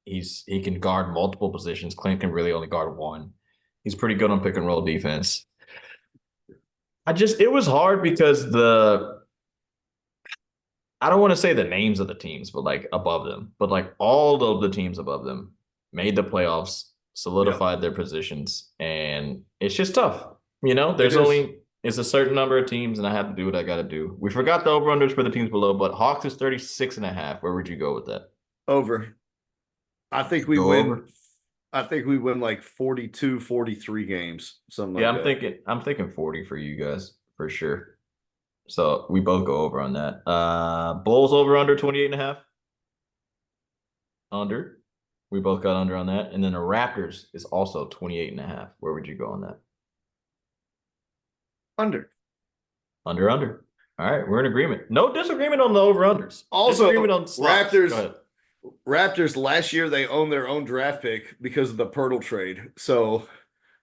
he can guard multiple positions. Clint can really only guard one. He's pretty good on pick and roll defense. It was hard because I don't want to say the names of the teams, but like above them, but like all of the teams above them made the playoffs, solidified their positions, and it's just tough. You know, it's a certain number of teams, and I have to do what I got to do. We forgot the over-unders for the teams below, but Hawks is 36.5. Where would you go with that? Over. I think we win. Over? I think we win like 42, 43 games. Something like that. I'm thinking 40 for you guys for sure. So we both go over on that. Bulls over under 28.5. Under. We both got under on that. And then the Raptors is also 28.5. Where would you go on that? Under. Under. All right, we're in agreement. No disagreement on the over-unders. Also, disagreement on slots. Raptors last year, they owned their own draft pick because of the Pirtle trade. So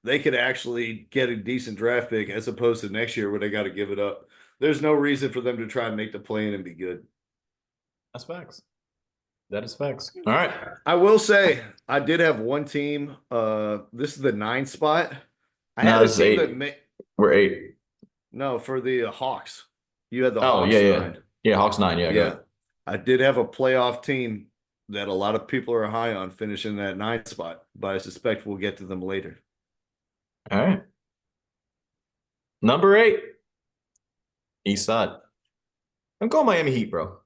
they could actually get a decent draft pick as opposed to next year where they got to give it up. There's no reason for them to try and make the play-in and be good. That's facts. That is facts. All right. I will say, I did have one team. This is the 9 spot. I had a team 8. We're 8. No, for the Hawks. You had the Hawks 9. Yeah, Hawks 9. Yeah. I did have a playoff team that a lot of people are high on finishing that 9 spot, but I suspect we'll get to them later. All right. Number 8. East side. I'm going Miami Heat, bro.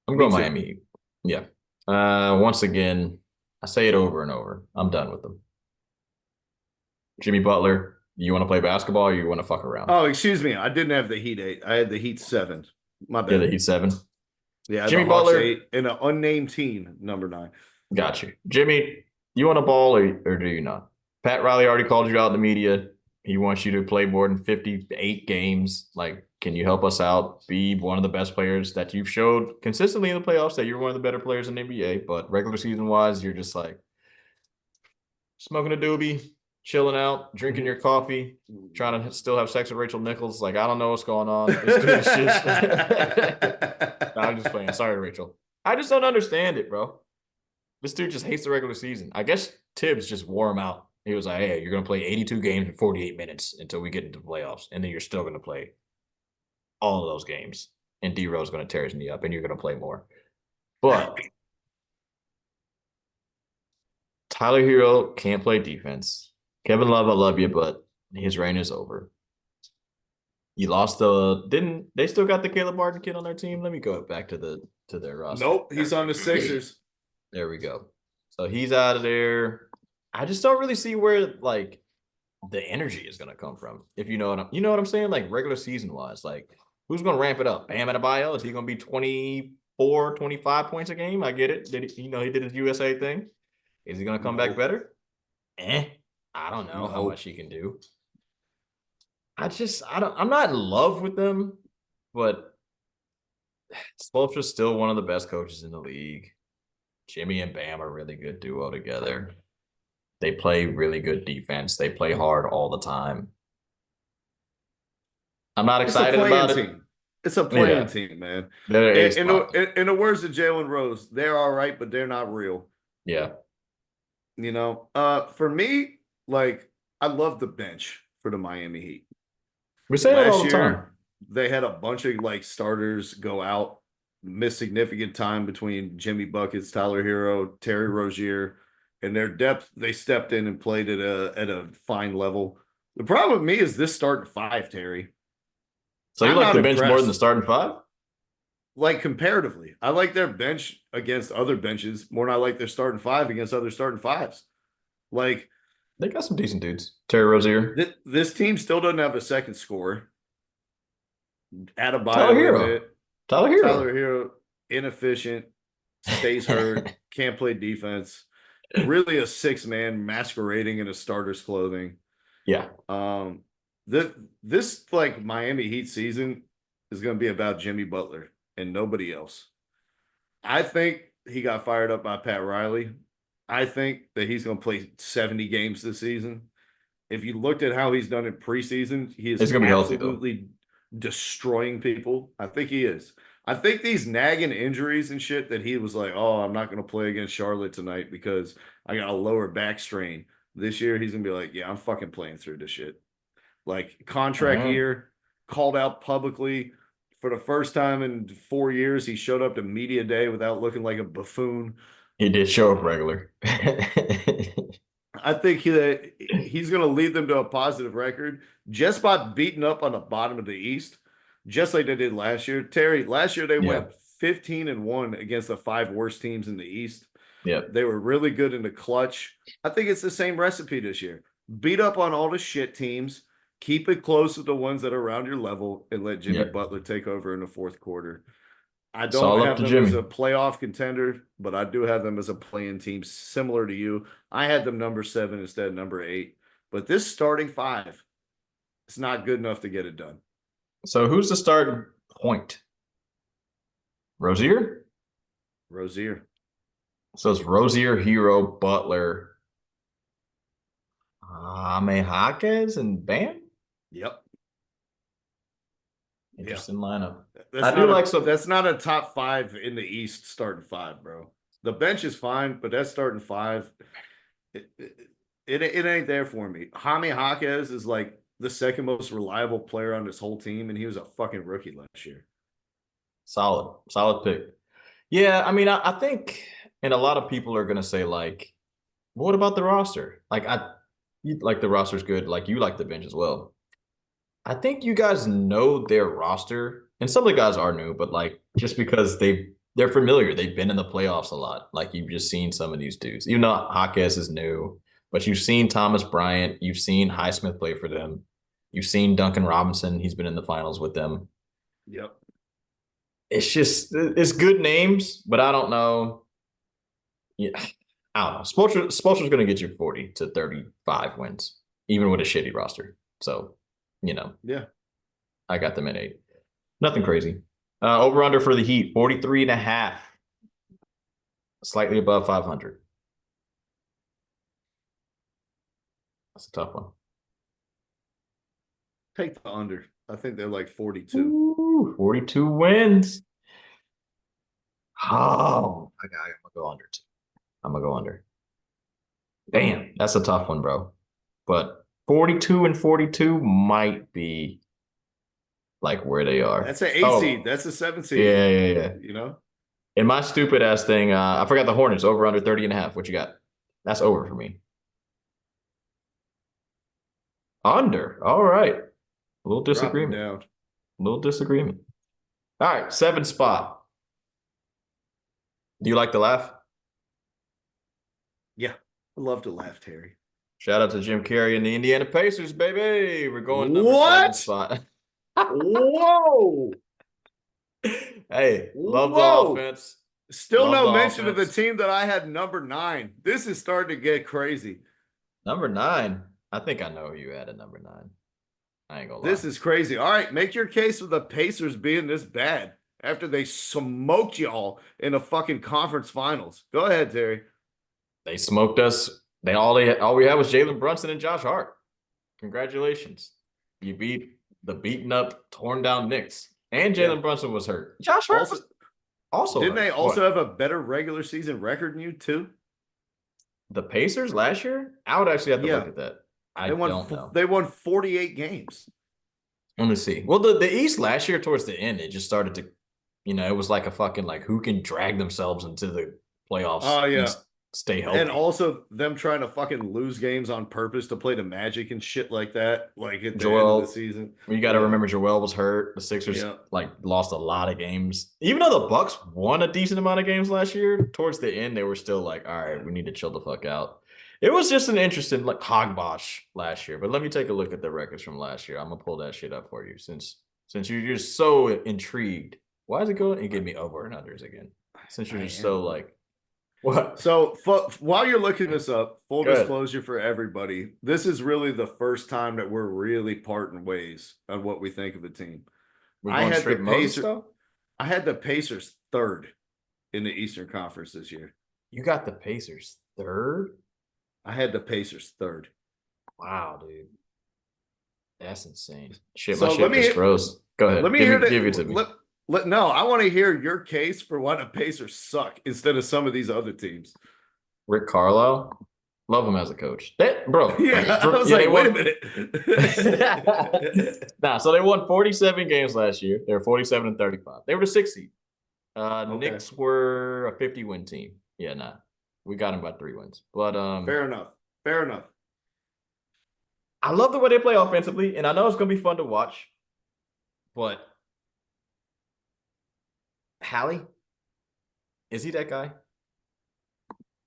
I'm going Miami Heat. Yeah. Once again, I say it over and over. I'm done with them. Jimmy Butler, you want to play basketball or you want to fuck around? Oh, excuse me. I didn't have the Heat 8. I had the Heat 7. My Yeah, bad. he's 7. Yeah, Jimmy the Hawks Butler. 8 in an unnamed team, number 9. Got you. Jimmy, you want a ball or do you not? Pat Riley already called you out in the media. He wants you to play more than 58 games. Like, can you help us out? Be one of the best players that you've showed consistently in the playoffs that you're one of the better players in the NBA. But regular season wise, you're just like smoking a doobie, chilling out, drinking your coffee, trying to still have sex with Rachel Nichols. Like, I don't know what's going on. This dude is just. No, I'm just playing. Sorry, Rachel. I just don't understand it, bro. This dude just hates the regular season. I guess Tibbs just wore him out. He was like, hey, you're going to play 82 games in 48 minutes until we get into the playoffs. And then you're still going to play all of those games. And D-Rose going to tear his knee up and you're going to play more. But Tyler Hero can't play defense. Kevin Love, I love you, but his reign is over. You lost they still got the Caleb Martin kid on their team? Let me go back to their roster. Nope, he's on the Sixers. There we go. So he's out of there. I just don't really see where like the energy is going to come from. If you know what I'm saying? Like regular season wise, like who's going to ramp it up? Bam Adebayo? Is he going to be 24, 25 points a game? I get it. He did his USA thing. Is he going to come back better? I don't know how much he can do. I'm not in love with them, but Spoelstra's still one of the best coaches in the league. Jimmy and Bam are a really good duo together. They play really good defense. They play hard all the time. I'm not excited about it. It's a playing team, man. In the words of Jalen Rose, they're all right, but they're not real. Yeah. You know, for me, like, I love the bench for the Miami Heat. We say that all the time. They had a bunch of like starters go out, miss significant time between Jimmy Buckets, Tyler Hero, Terry Rozier, and their depth. They stepped in and played at a fine level. The problem with me is this starting 5, Terry. So you like the bench more than the starting 5? Like comparatively, I like their bench against other benches more than I like their starting 5 against other starting 5s. Like, they got some decent dudes. Terry Rozier. This team still doesn't have a second scorer. Adebayo. Tyler Hero, inefficient, stays hurt, can't play defense. Really a 6-man masquerading in a starter's clothing. Yeah. This like Miami Heat season is going to be about Jimmy Butler and nobody else. I think he got fired up by Pat Riley. I think that he's going to play 70 games this season. If you looked at how he's done in preseason, he is absolutely destroying people. I think he is. I think these nagging injuries and shit that he was like, oh, I'm not going to play against Charlotte tonight because I got a lower back strain. This year, he's going to be like, yeah, I'm fucking playing through this shit. Like, contract year, called out publicly. For the first time in 4 years, he showed up to media day without looking like a buffoon. He did show up regular. I think he's going to lead them to a positive record just by beating up on the bottom of the East, just like they did last year. Terry, last year they went 15-1 against the 5 worst teams in the East. Yeah, they were really good in the clutch. I think it's the same recipe this year. Beat up on all the shit teams. Keep it close with the ones that are around your level and let Jimmy Butler take over in the fourth quarter. I don't have them as a playoff contender, but I do have them as a play-in team similar to you. I had them number 7 instead of number 8. But this starting 5, it's not good enough to get it done. So who's the starting point? Rozier? So it's Rozier, Hero, Butler, Jaquez, and Bam? Yep. Interesting lineup. That's not a top 5 in the East starting 5, bro. The bench is fine, but that starting 5, it ain't there for me. Jaquez is like the second most reliable player on this whole team, and he was a fucking rookie last year. Solid pick. Yeah, I mean, I think, and a lot of people are gonna say like, what about the roster? Like the roster's good. Like you like the bench as well. I think you guys know their roster, and some of the guys are new, but like just because they're familiar, they've been in the playoffs a lot. Like you've just seen some of these dudes. Even though Jaquez is new, but you've seen Thomas Bryant, you've seen Highsmith play for them, you've seen Duncan Robinson. He's been in the finals with them. Yep. it's good names, but I don't know. Yeah, I don't know. Spoelstra's going to get you 40 to 35 wins, even with a shitty roster. So, Yeah. I got them at 8. Nothing crazy. Over under for the Heat, 43.5. Slightly above 500. That's a tough one. Take the under. I think they're like 42. Ooh, 42 wins. Oh, I'm gonna go under too. I'm gonna go under. Damn, that's a tough one, bro. But 42 and 42 might be like where they are. That's an 8 seed. That's a 7 seed. Yeah. You know? In my stupid ass thing, I forgot the Hornets over under 30.5. What you got? That's over for me. Under. All right. A little disagreement. A little disagreement. All right, 7th spot. Do you like to laugh? Yeah, I love to laugh, Terry. Shout out to Jim Carrey and the Indiana Pacers, baby. We're going number 7 spot. Whoa. Hey, love the offense. Still no mention of the team that I had number 9. This is starting to get crazy. Number 9. I think I know who you had at number 9. I ain't gonna lie. This is crazy. All right, make your case for the Pacers being this bad after they smoked y'all in the fucking conference finals. Go ahead, Terry. They smoked us. All we had was Jalen Brunson and Josh Hart. Congratulations. You beat the beaten up, torn down Knicks. And Jalen Brunson was hurt. Josh Hart was also didn't hurt. They also have a better regular season record than you too? The Pacers last year? I would actually have to look at that. I don't know. They won 48 games. Let me see. Well, the East last year towards the end, it just started to, it was like a fucking who can drag themselves into the playoffs. Oh, yeah. And stay healthy. And also them trying to fucking lose games on purpose to play the Magic and shit like that. Like at the end of the season. You got to remember Joel was hurt. The Sixers lost a lot of games. Even though the Bucks won a decent amount of games last year, towards the end, they were still like, all right, we need to chill the fuck out. It was just an interesting hogbosh last year. But let me take a look at the records from last year. I'm going to pull that shit up for you since you're just so intrigued. Why is it going? It gave me over and unders again. Since you're just so what? So while you're looking this up, full disclosure for everybody, this is really the first time that we're really parting ways on what we think of the team. I had the Pacers 3rd in the Eastern Conference this year. You got the Pacers 3rd? I had the Pacers 3rd. Wow, dude. That's insane. Shit, my shit just froze. Go ahead. Give it to me. No, I want to hear your case for why the Pacers suck instead of some of these other teams. Rick Carlisle, love him as a coach. Bro. Yeah, I was wait a minute. So they won 47 games last year. They were 47 and 35. They were the 6th seed. Knicks were a 50-win team. Yeah, we got them by 3 wins. But fair enough. I love the way they play offensively, and I know it's gonna be fun to watch. But Hallie, is he that guy?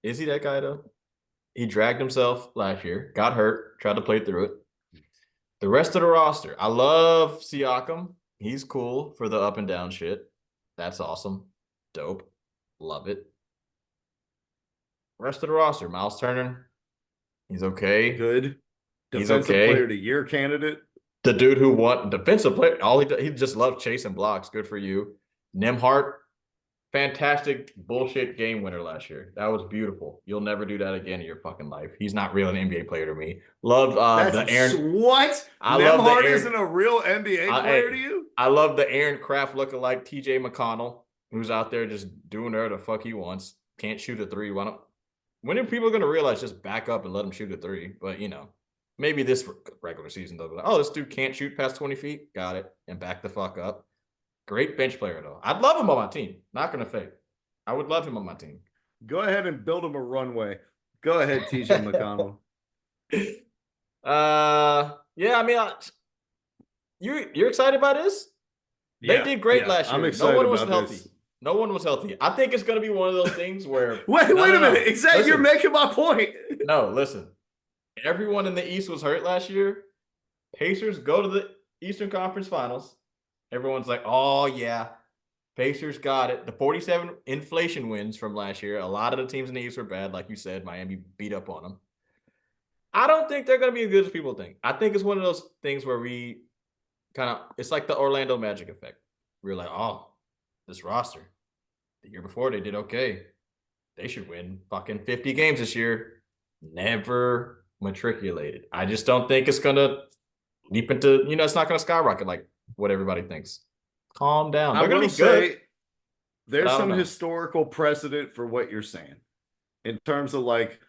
Is he that guy though? He dragged himself last year, got hurt, tried to play through it. The rest of the roster, I love Siakam. He's cool for the up and down shit. That's awesome. Dope. Love it. Rest of the roster, Miles Turner. He's okay. Good. Defensive player of the year candidate. The dude who won defensive player. He just loved chasing blocks. Good for you. Nembhard, fantastic bullshit game winner last year. That was beautiful. You'll never do that again in your fucking life. He's not real an NBA player to me. Love the Aaron. What? Nembhard isn't a real NBA player to you? I love the Aaron Kraft lookalike TJ McConnell, who's out there just doing whatever the fuck he wants. Can't shoot a 3. When are people going to realize just back up and let him shoot a 3? But, maybe this regular season, they'll be like, oh, this dude can't shoot past 20 feet. Got it. And back the fuck up. Great bench player, though. I'd love him on my team. Not going to fake. I would love him on my team. Go ahead and build him a runway. Go ahead, TJ McConnell. Yeah, I mean, you're excited by this? Yeah, they did great last year. I'm excited no one was about healthy. This. No one was healthy. I think it's going to be one of those things where... wait a minute. Exactly. You're making my point. No, listen. Everyone in the East was hurt last year. Pacers go to the Eastern Conference Finals. Everyone's like, oh, yeah. Pacers got it. The 47 inflation wins from last year. A lot of the teams in the East were bad. Like you said, Miami beat up on them. I don't think they're going to be as good as people think. I think it's one of those things where we it's like the Orlando Magic effect. We're like, oh, this roster, the year before they did okay. They should win fucking 50 games this year. Never matriculated. I just don't think it's going to leap into, it's not going to skyrocket like what everybody thinks. Calm down. They're going to be good. There's some historical precedent for what you're saying in terms of like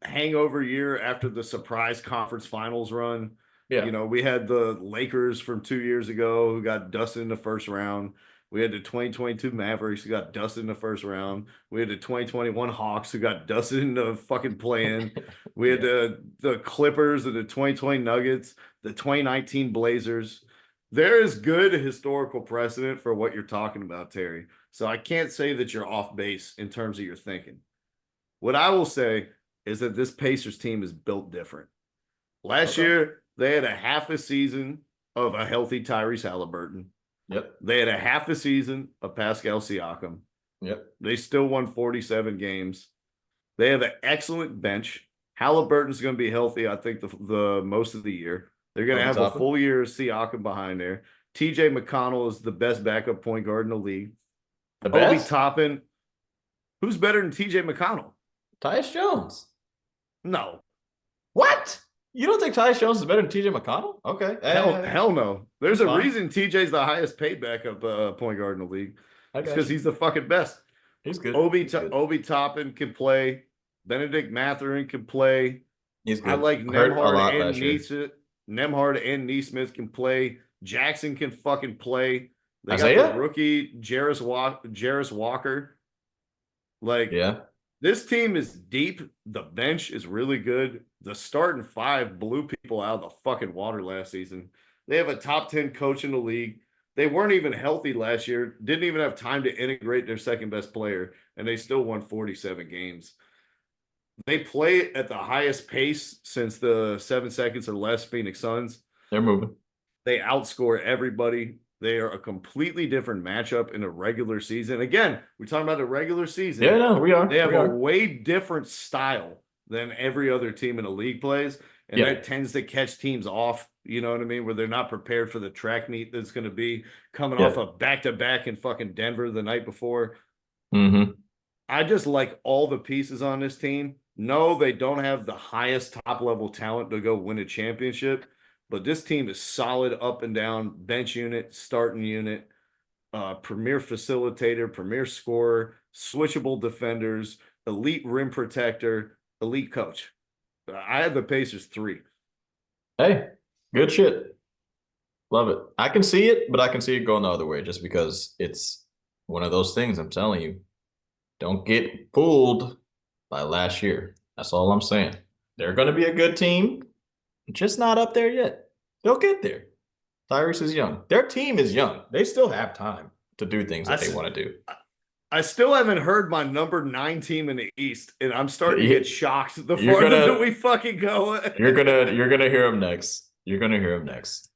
hangover year after the surprise conference finals run. Yeah. We had the Lakers from 2 years ago who got dusted in the first round. We had the 2022 Mavericks who got dusted in the first round. We had the 2021 Hawks who got dusted in the fucking play-in. We had the Clippers and the 2020 Nuggets, the 2019 Blazers. There is good historical precedent for what you're talking about, Terry. So I can't say that you're off base in terms of your thinking. What I will say is that this Pacers team is built different. Last year, they had a half a season of a healthy Tyrese Halliburton. Yep. They had a half a season of Pascal Siakam. Yep. They still won 47 games. They have an excellent bench. Halliburton's going to be healthy, I think, the most of the year. They're going to have a full year of Siakam behind there. TJ McConnell is the best backup point guard in the league. Obi Toppin. Who's better than TJ McConnell? Tyus Jones. No. What? You don't think Tyus Jones is better than TJ McConnell? Okay. Hell no. There's a reason TJ's the highest paid backup point guard in the league. It's because he's the fucking best. He's good. Obi Toppin can play. Benedict Mathurin can play. He's good. I like Nembhard and Neesmith can play. Jackson can fucking play. They got the rookie Jarris Walker. This team is deep. The bench is really good. The starting five blew people out of the fucking water last season. They have a top 10 coach in the league. They weren't even healthy last year. Didn't even have time to integrate their second best player, and they still won 47 games. They play at the highest pace since the 7 seconds or less Phoenix Suns. They're moving. They outscore everybody. They are a completely different matchup in a regular season. Again, we're talking about a regular season. Yeah, no, we are. They have a way different style than every other team in the league plays. And that tends to catch teams off, you know what I mean? Where they're not prepared for the track meet that's going to be coming off a back-to-back in fucking Denver the night before. Mm-hmm. I just like all the pieces on this team. No, they don't have the highest top-level talent to go win a championship. But this team is solid up and down, bench unit, starting unit, premier facilitator, premier scorer, switchable defenders, elite rim protector, elite coach. I have the Pacers 3. Hey, good shit. Love it. I can see it, but I can see it going the other way just because it's one of those things. I'm telling you, don't get fooled by last year. That's all I'm saying. They're going to be a good team. Just not up there yet. They'll get there. Tyrese is young. Their team is young. They still have time to do things that they want to do. I still haven't heard my number 9 team in the East, and I'm starting to get shocked the farther that we fucking go. You're gonna hear him next. You're gonna hear him next.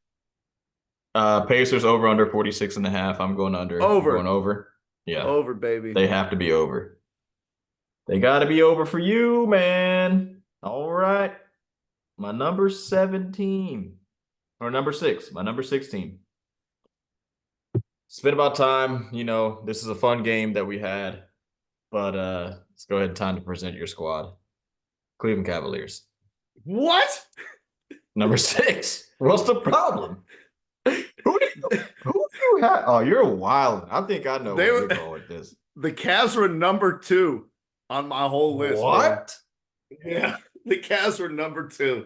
Pacers over under 46.5. I'm going under. Over. I'm going over. Yeah. Over, baby. They have to be over. They got to be over for you, man. All right. My number 17. Or number 6. My number 16. It's been about time. This is a fun game that we had. But let's go ahead and time to present your squad. Cleveland Cavaliers. What? Number 6. What's the problem? Who do you have? Oh, you're wild. I think I know where you're going with this. The Cavs were number 2 on my whole list. What? Bro. Yeah, the Cavs were number 2.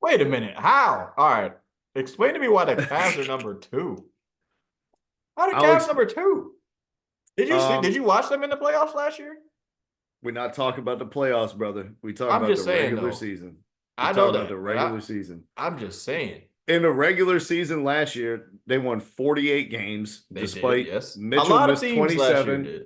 Wait a minute. How? All right. Explain to me why the Cavs are number 2. How the Cavs number 2? Did you watch them in the playoffs last year? We're not talking about the playoffs, brother. We talking about the regular season. I know that. The regular season. I'm just saying. In the regular season last year, they won 48 games. Despite Mitchell missed 27.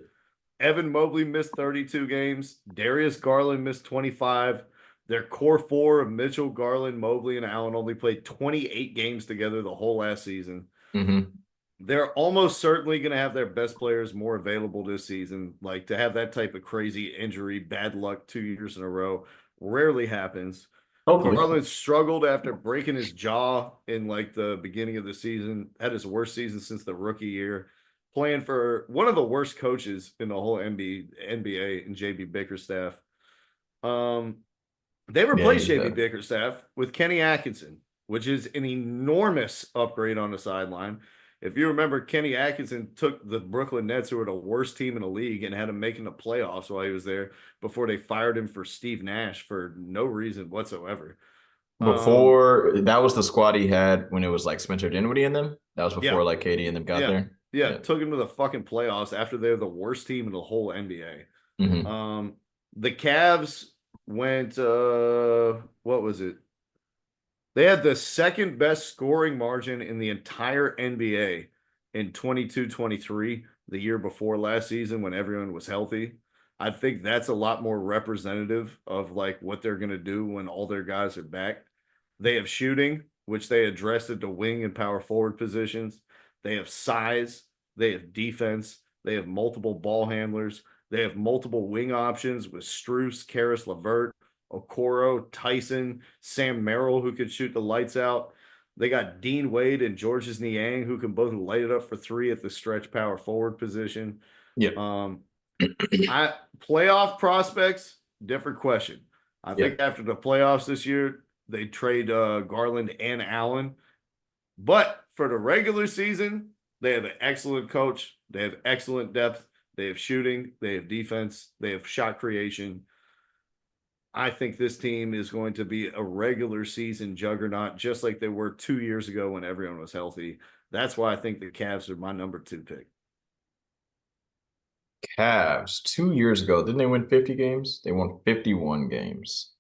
Evan Mobley missed 32 games. Darius Garland missed 25. Their core 4 of Mitchell, Garland, Mobley, and Allen only played 28 games together the whole last season. Mm-hmm. they're almost certainly going to have their best players more available this season. Like to have that type of crazy injury, bad luck 2 years in a row rarely happens. Hopefully. Garland struggled after breaking his jaw in like the beginning of the season, had his worst season since the rookie year, playing for one of the worst coaches in the whole NBA and JB Bickerstaff. They replaced JB Bickerstaff with Kenny Atkinson, which is an enormous upgrade on the sideline. If you remember, Kenny Atkinson took the Brooklyn Nets, who were the worst team in the league, and had him making the playoffs while he was there before they fired him for Steve Nash for no reason whatsoever. Before that was the squad he had when it was like Spencer Dinwiddie in them. That was before like KD and them got there. Yeah, took him to the fucking playoffs after they were the worst team in the whole NBA. The Cavs went what was it? They had the second best scoring margin in the entire NBA in 22-23, the year before last season when everyone was healthy. I think that's a lot more representative of like what they're going to do when all their guys are back. They have shooting, which they addressed at the wing and power forward positions. They have size. They have defense. They have multiple ball handlers. They have multiple wing options with Strus, Karis LeVert, Okoro, Tyson, Sam Merrill, who could shoot the lights out. They got Dean Wade and Georges Niang, who can both light it up for three at the stretch power forward position. Playoff prospects, different question. I think after the playoffs this year, they trade Garland and Allen. But for the regular season, they have an excellent coach. They have excellent depth. They have shooting. They have defense. They have shot creation. I think this team is going to be a regular season juggernaut, just like they were 2 years ago when everyone was healthy. That's why I think the Cavs are my number 2 pick. Cavs 2 years ago, didn't they win 50 games? They won 51 games.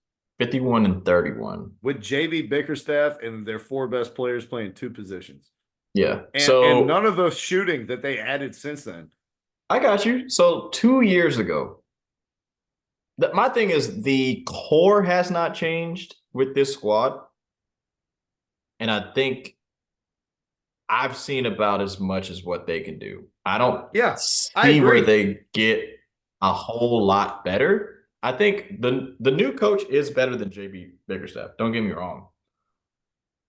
51-31. With JB Bickerstaff and their 4 best players playing 2 positions. Yeah. And none of the shooting that they added since then. I got you. So 2 years ago, my thing is the core has not changed with this squad. And I think I've seen about as much as what they can do. I don't see where they get a whole lot better. I think the new coach is better than JB Bickerstaff. Don't get me wrong.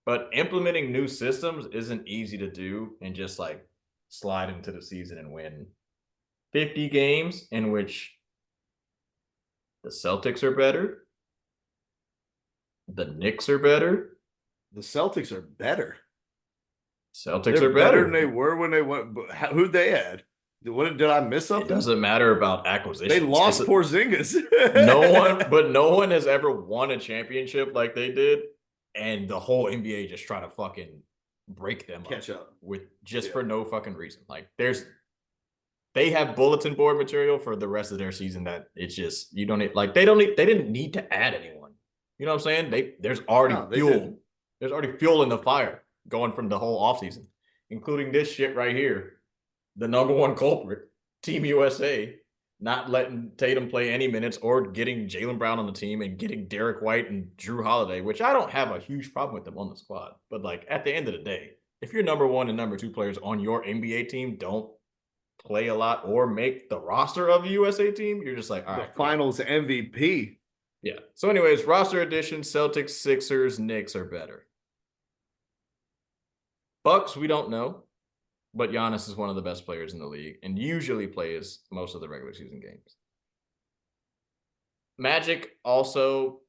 But implementing new systems isn't easy to do and just like slide into the season and win 50 games in which the Celtics are better. The Knicks are better. The Celtics are better. They're better than they were when they went. Who'd they add? Did I miss something? It doesn't matter about acquisitions. They lost Porzingis. No one has ever won a championship like they did, and the whole NBA just try to fucking break them up with for no fucking reason. Like they have bulletin board material for the rest of their season that it's just they didn't need to add anyone. You know what I'm saying? There's already fuel. There's already fuel in the fire going from the whole offseason, including this shit right here. The number one culprit, Team USA, not letting Tatum play any minutes or getting Jaylen Brown on the team and getting Derek White and Drew Holiday, which I don't have a huge problem with them on the squad. But like at the end of the day, if your number 1 and number 2 players on your NBA team don't play a lot or make the roster of the USA team, you're just like, all right. The finals MVP. Yeah. So anyways, roster addition, Celtics, Sixers, Knicks are better. Bucks, we don't know. But Giannis is one of the best players in the league and usually plays most of the regular season games. Magic also,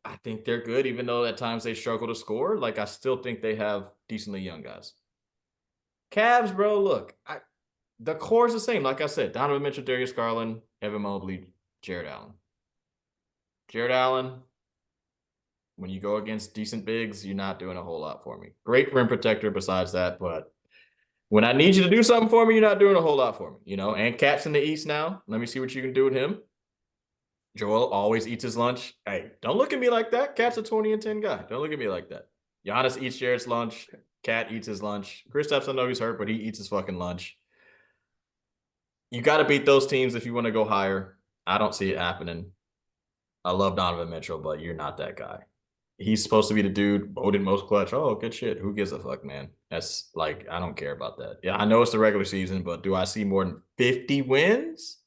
I think they're good, even though at times they struggle to score. Like, I still think they have decently young guys. Cavs, bro, look, the core is the same. Like I said, Donovan Mitchell, Darius Garland, Evan Mobley, Jared Allen. Jared Allen, when you go against decent bigs, you're not doing a whole lot for me. Great rim protector besides that, but when I need you to do something for me, you're not doing a whole lot for me, you know? And Cat's in the East now. Let me see what you can do with him. Joel always eats his lunch. Hey, don't look at me like that. Cat's a 20-10 guy. Don't look at me like that. Giannis eats Jared's lunch. Cat eats his lunch. Kristaps, I know he's hurt, but he eats his fucking lunch. You got to beat those teams if you want to go higher. I don't see it happening. I love Donovan Mitchell, but you're not that guy. He's supposed to be the dude voted most clutch. Oh, good shit. Who gives a fuck, man? That's like, I don't care about that. Yeah, I know it's the regular season, but do I see more than 50 wins?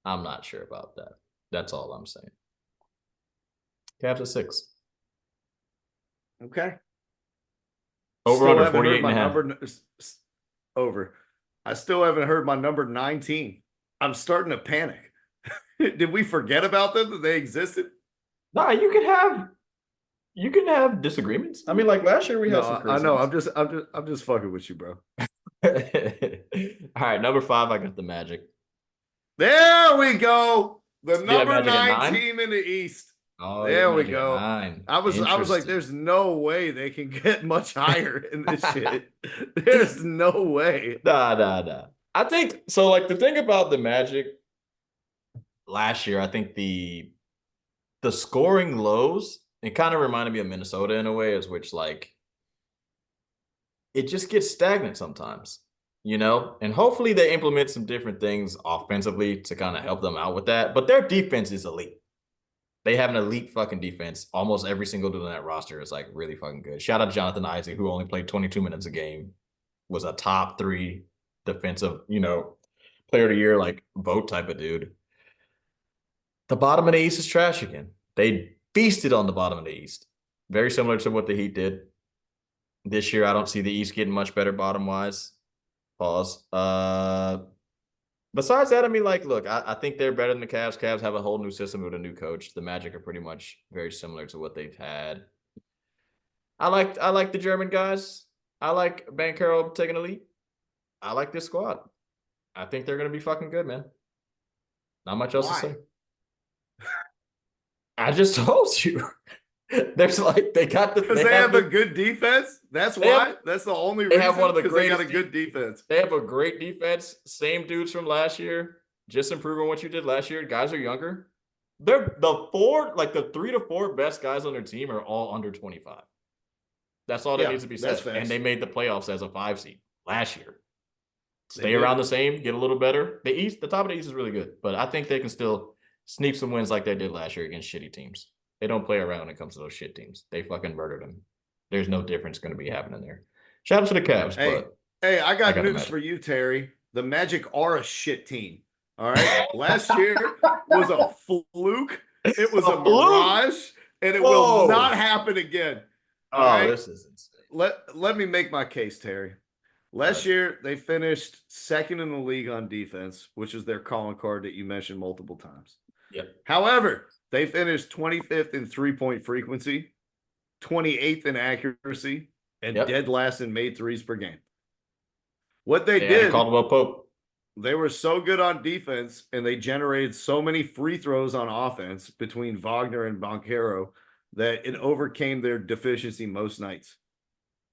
I'm not sure about that. That's all I'm saying. Cavs at 6. Okay. Over Still under haven't 48 heard and my a half. number. Over. I still haven't heard my number 19. I'm starting to panic. Did we forget about them, that they existed? Nah, you can have disagreements. I mean, like last year we had some No, I crazy know. ones. I'm just fucking with you, bro. All right, number 5, I got the Magic. There we go. The Yeah, number Magic at 9 9. team in the East. Oh, yeah, There we Magic at go. 9. I was like, Interesting. there's no way they can get much higher in this shit. There's no way. Nah. I think so. Like the thing about the Magic last year, I think the scoring lows, it kind of reminded me of Minnesota in a way, as which like it just gets stagnant sometimes, you know? And hopefully they implement some different things offensively to kind of help them out with that. But their defense is elite. They have an elite fucking defense. Almost every single dude on that roster is like really fucking good. Shout out Jonathan Isaac, who only played 22 minutes a game, was a top 3 defensive, player of the year, like vote type of dude. The bottom of the East is trash again. They feasted on the bottom of the East. Very similar to what the Heat did. This year, I don't see the East getting much better bottom wise. Pause. Besides that, I mean, like, look, I think they're better than the Cavs. Cavs have a whole new system with a new coach. The Magic are pretty much very similar to what they've had. I like the German guys. I like Bankero taking a lead. I like this squad. I think they're gonna be fucking good, man. Not much else to say. I just told you. There's like they got the because they have a good defense. That's why. That's the only reason. They have one of the because greatest. They got a good defense. They have a great defense. Same dudes from last year. Just improving what you did last year. Guys are younger. They're the 3 to 4 best guys on their team are all under 25. That's all that needs to be said. And they made the playoffs as a 5 seed last year. Stay around the same, get a little better. The top of the East is really good, but I think they can still sneak some wins like they did last year against shitty teams. They don't play around when it comes to those shit teams. They fucking murdered them. There's no difference going to be happening there. Shout out to the Cavs. Hey, I got news for you, Terry. The Magic are a shit team. All right. Last year was a fluke. It was a mirage, and it will not happen again. All right? This is insane. Let me make my case, Terry. Last year, they finished second in the league on defense, which is their calling card that you mentioned multiple times. Yep. However, they finished 25th in three-point frequency, 28th in accuracy, and dead last in made threes per game. What they did, Caldwell Pope. They were so good on defense, and they generated so many free throws on offense between Wagner and Banchero that it overcame their deficiency most nights.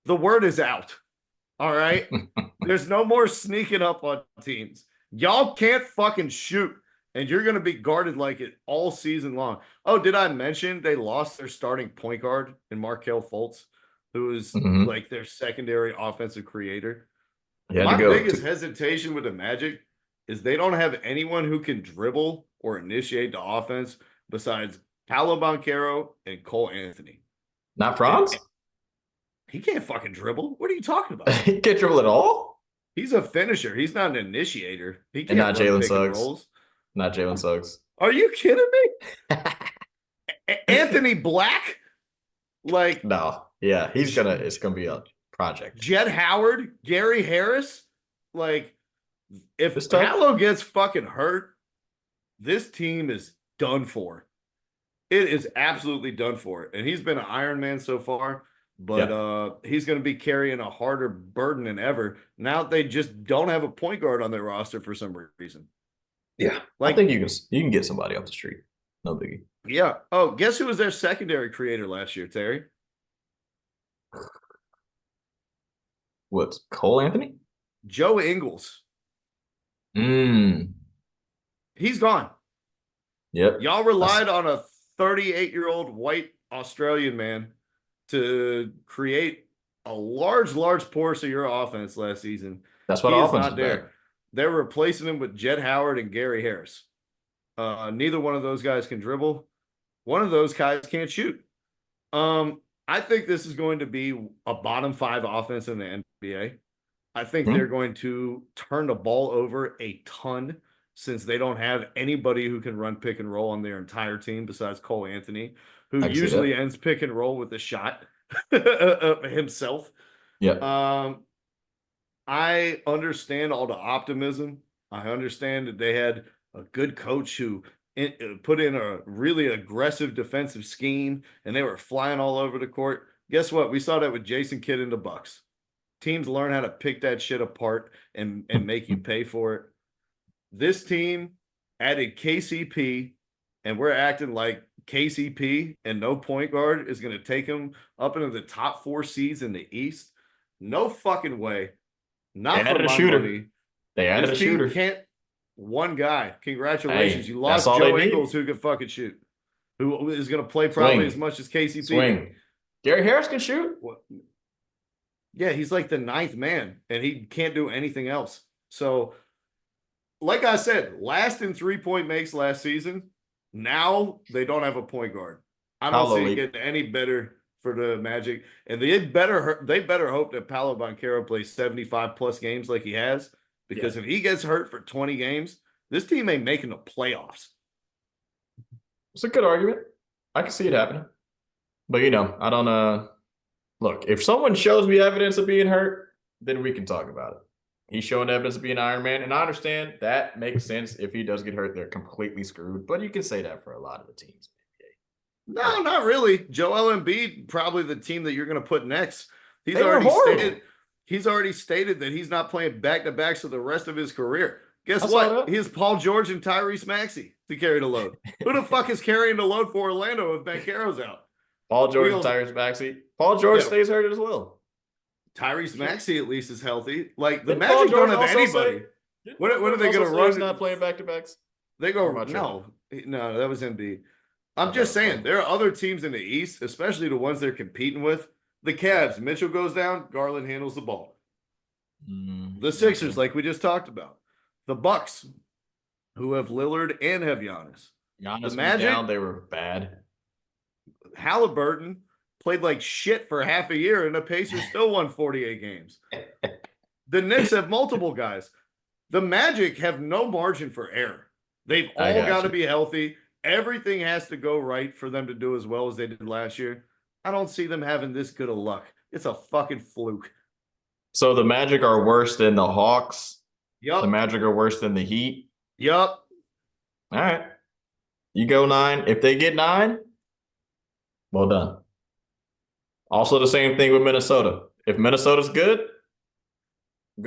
The word is out. All right? There's no more sneaking up on teams. Y'all can't fucking shoot, and you're going to be guarded like it all season long. Oh, did I mention they lost their starting point guard in Markelle Fultz, who is like their secondary offensive creator? My biggest hesitation with the Magic is they don't have anyone who can dribble or initiate the offense besides Paolo Banchero and Cole Anthony. Not Franz? He can't fucking dribble. What are you talking about? He can't dribble at all? He's a finisher. He's not an initiator. He can't. And not Jalen Suggs. Not Jalen Suggs. Are you kidding me? Anthony Black? Like, no. Yeah, it's gonna be a project. Jed Howard, Gary Harris. Like, if Paolo gets fucking hurt, this team is done for. It is absolutely done for. And he's been an Iron Man so far, but he's going to be carrying a harder burden than ever. Now they just don't have a point guard on their roster for some reason. Yeah. Like, I think you can get somebody off the street. No biggie. Yeah. Oh, guess who was their secondary creator last year, Terry? What's Cole Anthony? Joe Ingles. He's gone. Yep. Y'all relied on a 38-year-old white Australian man to create a large portion of your offense last season. That's what offense is there. They're replacing him with Jed Howard and Gary Harris. Neither one of those guys can dribble. One of those guys can't shoot. I think this is going to be a bottom 5 offense in the NBA. I think they're going to turn the ball over a ton since they don't have anybody who can run pick and roll on their entire team besides Cole Anthony, who usually ends pick and roll with a shot himself. Yeah. I understand all the optimism. I understand that they had a good coach who put in a really aggressive defensive scheme and they were flying all over the court. Guess what? We saw that with Jason Kidd and the Bucks. Teams learn how to pick that shit apart and make you pay for it. This team added KCP, and we're acting like KCP and no point guard is going to take them up into the top 4 seeds in the East. No fucking way. Not for my money. They added a shooter. Can't one guy. Congratulations. You lost Joe Ingles who can fucking shoot. Who is going to play probably as much as KCP. Swing. Gary Harris can shoot. Yeah, he's like the 9th man, and he can't do anything else. So, like I said, last in 3-point makes last season. Now they don't have a point guard. I don't see it getting any better for the Magic, and they better hope that Paolo Banchero plays 75+ games like he has, because if he gets hurt for 20 games, this team ain't making the playoffs. It's a good argument. I can see it happening, but I don't. Look, if someone shows me evidence of being hurt, then we can talk about it. He's showing evidence of being Iron Man, and I understand that makes sense. If he does get hurt, they're completely screwed. But you can say that for a lot of the teams. No, not really. Joel Embiid, probably the team that you're going to put next. He's already stated that he's not playing back-to-backs for the rest of his career. Guess what? He has Paul George and Tyrese Maxey to carry the load. Who the fuck is carrying the load for Orlando if Banchero's out? Paul George and Tyrese Maxey. Paul George stays hurt as well. Tyrese Maxey at least is healthy. Like the Magic don't have anybody. What are they going to run? He's not playing back-to-backs. They go no, that was Embiid. I'm just saying there are other teams in the East, especially the ones they're competing with. The Cavs, Mitchell goes down, Garland handles the ball. The Sixers, like we just talked about. The Bucks, who have Lillard and have Giannis. The Magic, down, they were bad. Halliburton played like shit for half a year, and the Pacers still won 48 games. The Knicks have multiple guys. The Magic have no margin for error. They've all got to be healthy. Everything has to go right for them to do as well as they did last year. I don't see them having this good of luck. It's a fucking fluke. So the Magic are worse than the Hawks? Yep. The Magic are worse than the Heat? Yep. All right. You go 9. If they get 9, well done. Also the same thing with Minnesota. If Minnesota's good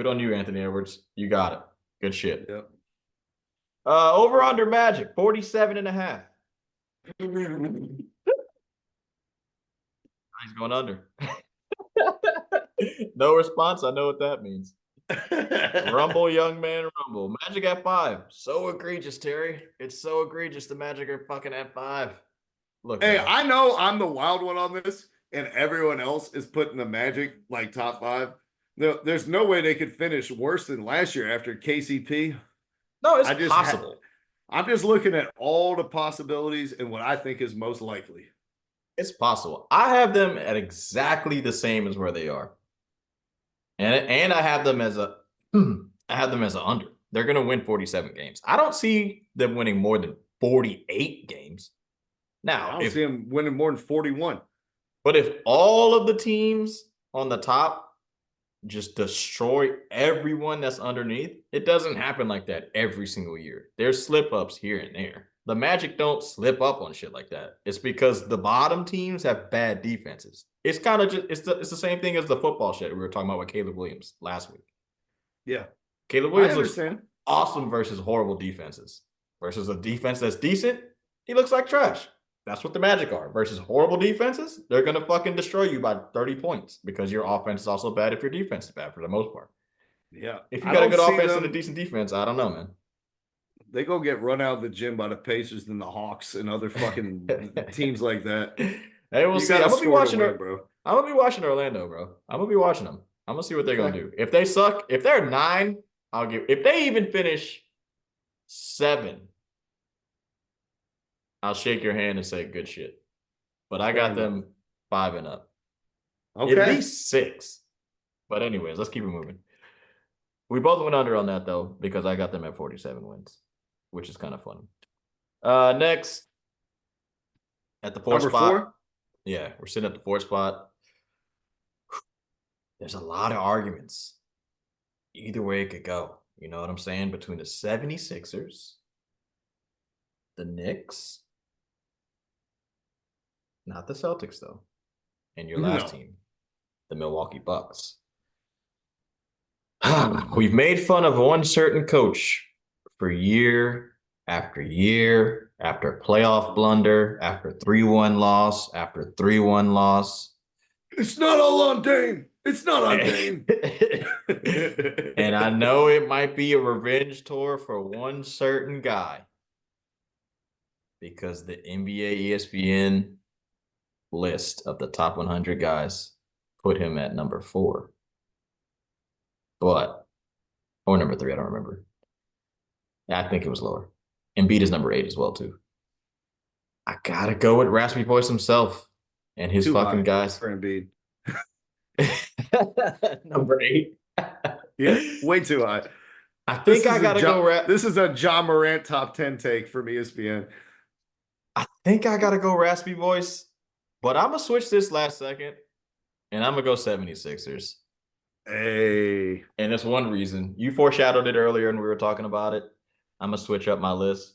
on you, Anthony Edwards. You got it. Good shit. Yep. Over under Magic, 47.5. He's going under. No response. I know what that means. Rumble, young man, rumble. Magic at 5. So egregious, Terry. It's so egregious. The Magic are fucking at 5. Look. Hey, I know I'm the wild one on this, and everyone else is putting the Magic like top 5. No, there's no way they could finish worse than last year after KCP. No, it's possible. I'm just looking at all the possibilities and what I think is most likely. It's possible. I have them at exactly the same as where they are. And I have them as an under. They're going to win 47 games. I don't see them winning more than 48 games. Now, I don't see them winning more than 41. But if all of the teams on the top just destroy everyone that's underneath, it doesn't happen like that every single year. There's slip-ups here and there. The Magic don't slip up on shit like that. It's because the bottom teams have bad defenses. It's kind of just it's the same thing as the football shit we were talking about with Caleb Williams last week. Yeah. Caleb Williams looks awesome versus horrible defenses. Versus a defense that's decent, he looks like trash. That's what the Magic are. Versus horrible defenses, they're going to fucking destroy you by 30 points because your offense is also bad if your defense is bad for the most part. Yeah. If you got a good offense and a decent defense, I don't know, man. They go get run out of the gym by the Pacers and the Hawks and other fucking teams like that. Hey, we'll see. I'm going to be watching bro. I'm going to be watching Orlando, bro. I'm going to be watching them. I'm going to see what they're going to do. If they suck, if they're 9, if they even finish 7, I'll shake your hand and say good shit. But I got them 5 and up. Okay. At least 6. But anyways, let's keep it moving. We both went under on that, though, because I got them at 47 wins, which is kind of fun. Next, at the 4th spot. 4? Yeah, we're sitting at the 4th spot. There's a lot of arguments. Either way it could go. You know what I'm saying? Between the 76ers, the Knicks, not the Celtics, though, and your last team, the Milwaukee Bucks. We've made fun of one certain coach for year after year, after playoff blunder, after 3-1 loss, after 3-1 loss. It's not all on Dame. It's not on Dame. And I know it might be a revenge tour for one certain guy, because the NBA ESPN list of the top 100 guys put him at number 4. But, or number 3, I don't remember. I think it was lower. Embiid is number 8 as well, too. I gotta go with Raspy Voice himself and his fucking guys. For Embiid. Number 8. Yeah, way too high. I think I gotta go. This is a John Morant top 10 take from ESPN. I think I gotta go Raspy Voice, but I'm gonna switch this last second, and I'm gonna go 76ers. Hey. And that's one reason. You foreshadowed it earlier, and we were talking about it. I'm gonna switch up my list.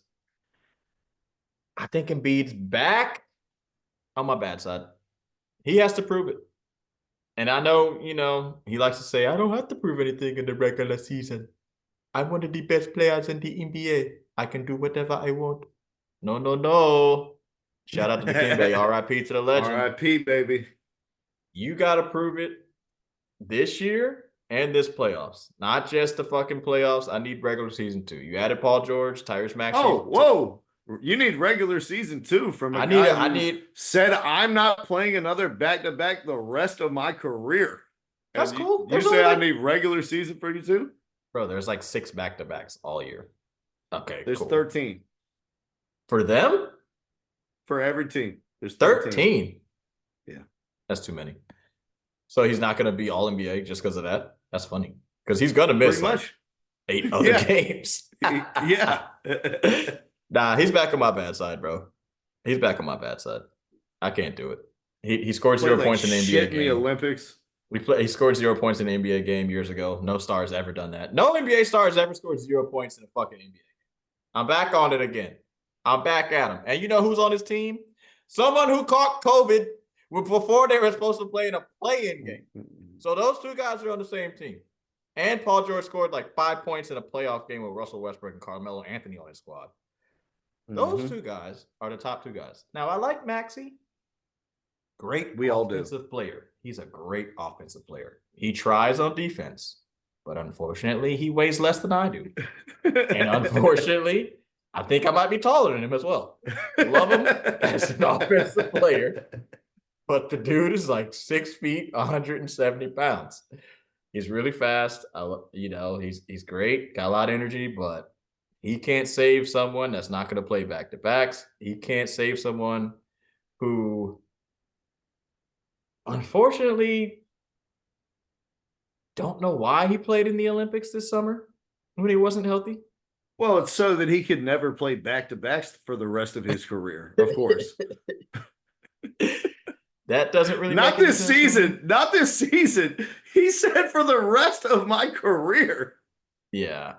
I think Embiid's back on my bad side. He has to prove it. And I know, you know, he likes to say, I don't have to prove anything in the regular season. I'm one of the best players in the NBA. I can do whatever I want. No, no, no. Shout out to the King Bay. R.I.P. to the legend. R.I.P. baby. You got to prove it this year and this playoffs. Not just the fucking playoffs. I need regular season too. You added Paul George, Tyrese Maxey. Oh, whoa. You need regular season too from a guy who said I'm not playing another back-to-back the rest of my career. That's cool. You say I need regular season for you too? Bro, there's like 6 back-to-backs all year. Okay, there's cool. 13. For them? For every team. There's 13. Yeah. That's too many. So he's not going to be All-NBA just because of that? That's funny. Because he's going to miss like 8 other games. Yeah. Nah, he's back on my bad side, bro. He's back on my bad side. I can't do it. He scored 0 points in the NBA game. In the Olympics. He scored 0 points in the NBA game years ago. No star has ever done that. No NBA star has ever scored 0 points in a fucking NBA game. I'm back on it again. I'm back at him. And you know who's on his team? Someone who caught COVID before they were supposed to play in a play-in game. So those 2 guys are on the same team. And Paul George scored like 5 points in a playoff game with Russell Westbrook and Carmelo Anthony on his squad. Those 2 guys are the top 2 guys. Now, I like Maxey. Great offensive player. He's a great offensive player. He tries on defense, but unfortunately, he weighs less than I do. And unfortunately, I think I might be taller than him as well. Love him as an offensive player, but the dude is like 6 feet, 170 pounds. He's really fast. You know, he's great, got a lot of energy, but he can't save someone that's not going to play back-to-backs. He can't save someone who, unfortunately, don't know why he played in the Olympics this summer when he wasn't healthy. Well, it's so that he could never play back-to-backs for the rest of his career, of course. That doesn't really not this season. Not this season. He said for the rest of my career. Yeah,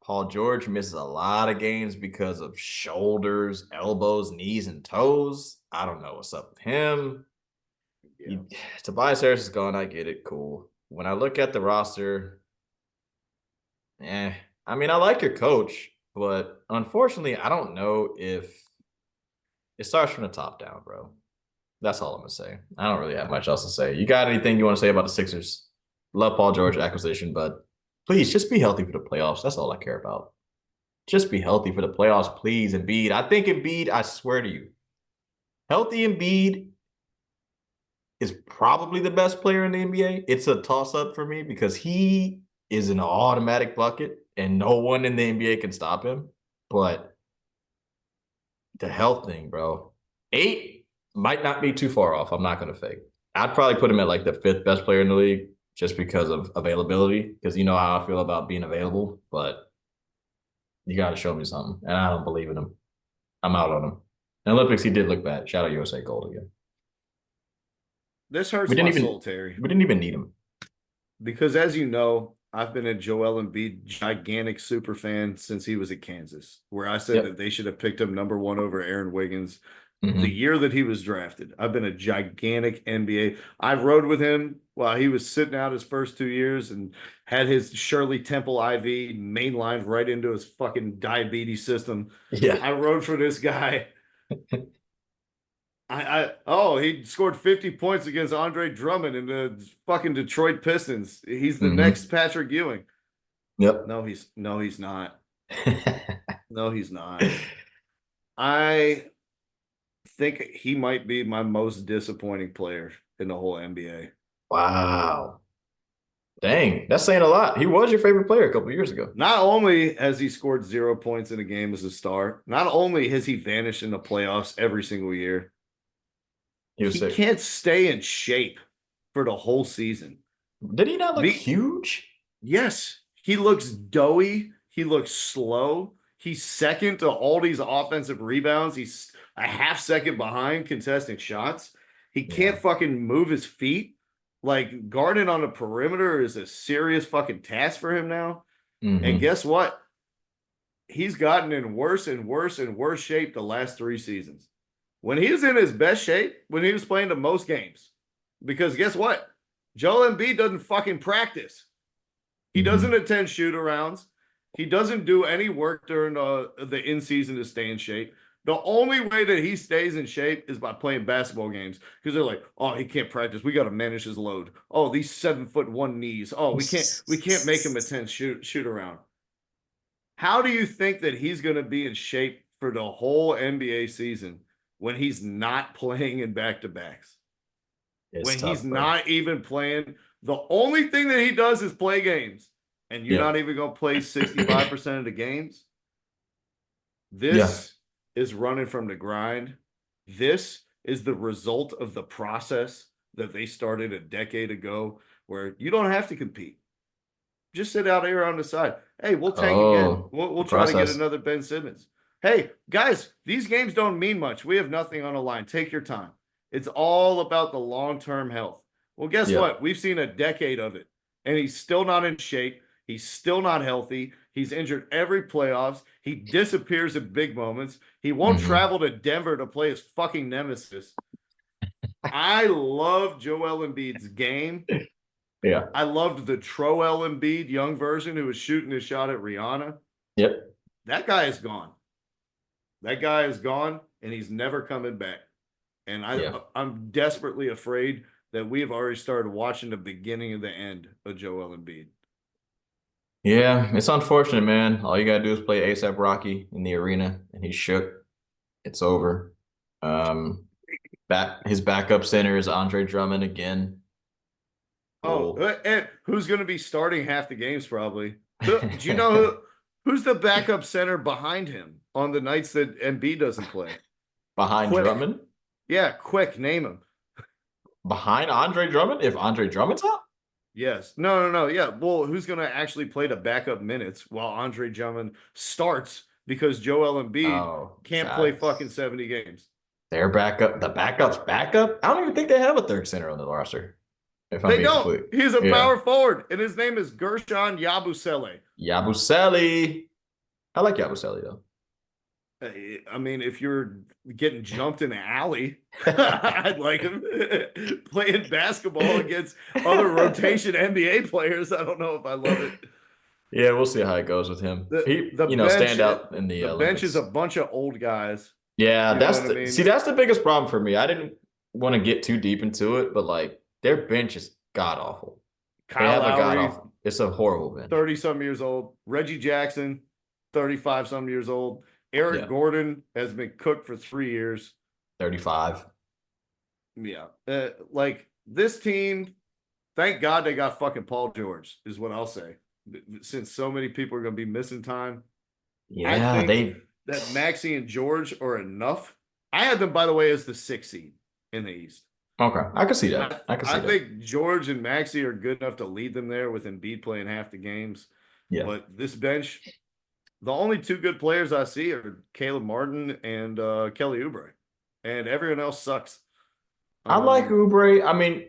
Paul George misses a lot of games because of shoulders, elbows, knees, and toes. I don't know what's up with him. Yeah. Tobias Harris is gone. I get it. Cool. When I look at the roster, I mean, I like your coach, but unfortunately, I don't know if it starts from the top down, bro. That's all I'm going to say. I don't really have much else to say. You got anything you want to say about the Sixers? Love Paul George acquisition, but please just be healthy for the playoffs. That's all I care about. Just be healthy for the playoffs, please, Embiid. I think Embiid, I swear to you, healthy Embiid is probably the best player in the NBA. It's a toss-up for me because he is an automatic bucket and no one in the NBA can stop him. But the health thing, bro. 8 might not be too far off. I'm not going to fake. I'd probably put him at like the 5th best player in the league just because of availability. Because you know how I feel about being available, but you got to show me something, and I don't believe in him. I'm out on him. In Olympics, he did look bad. Shout out USA Gold again. This We hurts didn't my even soul, Terry, we didn't even need him. because as you know, I've been a Joel Embiid gigantic super fan since he was at Kansas, where I said that Yep. they should have picked him #1 over Aaron Wiggins the Mm-hmm. year that he was drafted. I've been a gigantic NBA. I rode with him while he was sitting out his first 2 years and had his Shirley Temple IV mainlined right into his fucking diabetes system. Yeah. I rode for this guy. He scored 50 points against Andre Drummond in the fucking Detroit Pistons. He's the Mm-hmm. next Patrick Ewing. Yep. No, he's not. No, he's not. I think he might be my most disappointing player in the whole NBA. Wow. Dang, that's saying a lot. He was your favorite player a couple years ago. Not only has he scored 0 points in a game as a star, not only has he vanished in the playoffs every single year, He was he sick. can't stay in shape for the whole season. Did he not look The huge? Yes, he looks doughy. He looks slow. He's second to all these offensive rebounds. He's a half second behind contesting shots. He Yeah. can't fucking move his feet. Like guarding on the perimeter is a serious fucking task for him now. And Mm-hmm. guess what? He's gotten in worse and worse and worse shape the last 3 seasons. When he was in his best shape, when he was playing the most games, because guess what? Joel Embiid doesn't fucking practice. He doesn't Mm-hmm. attend shoot arounds. He doesn't do any work during the in season to stay in shape. The only way that he stays in shape is by playing basketball games because they're like, oh, he can't practice. We got to manage his load. Oh, these 7'1" knees. Oh, we can't make him attend shoot around. How do you think that he's going to be in shape for the whole NBA season when he's not playing in back to backs? It's When he's tough, bro. not even playing, the only thing that he does is play games, and you're Yeah. not even going to play 65% of the games. Yeah. This is running from the grind. This is the result of the process that they started a decade ago, where you don't have to compete. Just sit out here on the side. Hey, we'll tank again. Oh, We'll the try to get process. another Ben Simmons. Hey, guys, these games don't mean much. We have nothing on the line. Take your time. It's all about the long-term health. Well, guess Yeah. what? We've seen a decade of it, and he's still not in shape. He's still not healthy. He's injured every playoffs. He disappears at big moments. He won't Mm-hmm. travel to Denver to play his fucking nemesis. I love Joel Embiid's game. Yeah. I loved the Troel Embiid young version who was shooting his shot at Rihanna. Yep. That guy is gone. That guy is gone, and he's never coming back. And Yeah. I'm desperately afraid that we've already started watching the beginning of the end of Joel Embiid. Yeah. It's unfortunate, man. All you gotta do is play ASAP Rocky in the arena, and he's shook. It's over. Um, his backup center is Andre Drummond again. Oh, Cool. and who's going to be starting half the games probably? Do you know who's the backup center behind him on the nights that Embiid doesn't play? Behind Quick. Drummond? Yeah, quick, name him. Behind Andre Drummond? If Andre Drummond's out? Yes. No. Yeah. Well, who's going to actually play the backup minutes while Andre Drummond starts because Joel Embiid Oh, can't play fucking facts. 70 games? Their backup, the backup's backup? I don't even think they have a third center on the roster. If I'm They being don't. complete. He's a Yeah. power forward, and his name is Gershon Yabusele. Yabusele. I like Yabusele though. I mean, if you're getting jumped in an alley, I'd like him playing basketball against other rotation NBA players. I don't know if I love it. Yeah, we'll see how it goes with him. He, The bench stand out in the is a Olympics. bunch of old guys. Yeah, You know what I mean? that's the biggest problem for me. I didn't want to get too deep into it, but like their bench is god awful. They Kyle have a god Lowry, awful. It's a horrible bench. 30-some years old. Reggie Jackson, 35-some years old. Eric Yeah, Gordon has been cooked for 3 years. 35. Yeah. Like this team, thank God they got fucking Paul George, is what I'll say. Since so many people are going to be missing time, I Yeah, think they. that Maxey and George are enough. I had them, by the way, as the 6th seed in the East. Okay, I can see that. I think George and Maxey are good enough to lead them there with Embiid playing half the games. Yeah. But this bench, the only two good players I see are Caleb Martin and Kelly Oubre, and everyone else sucks. I like Oubre. I mean,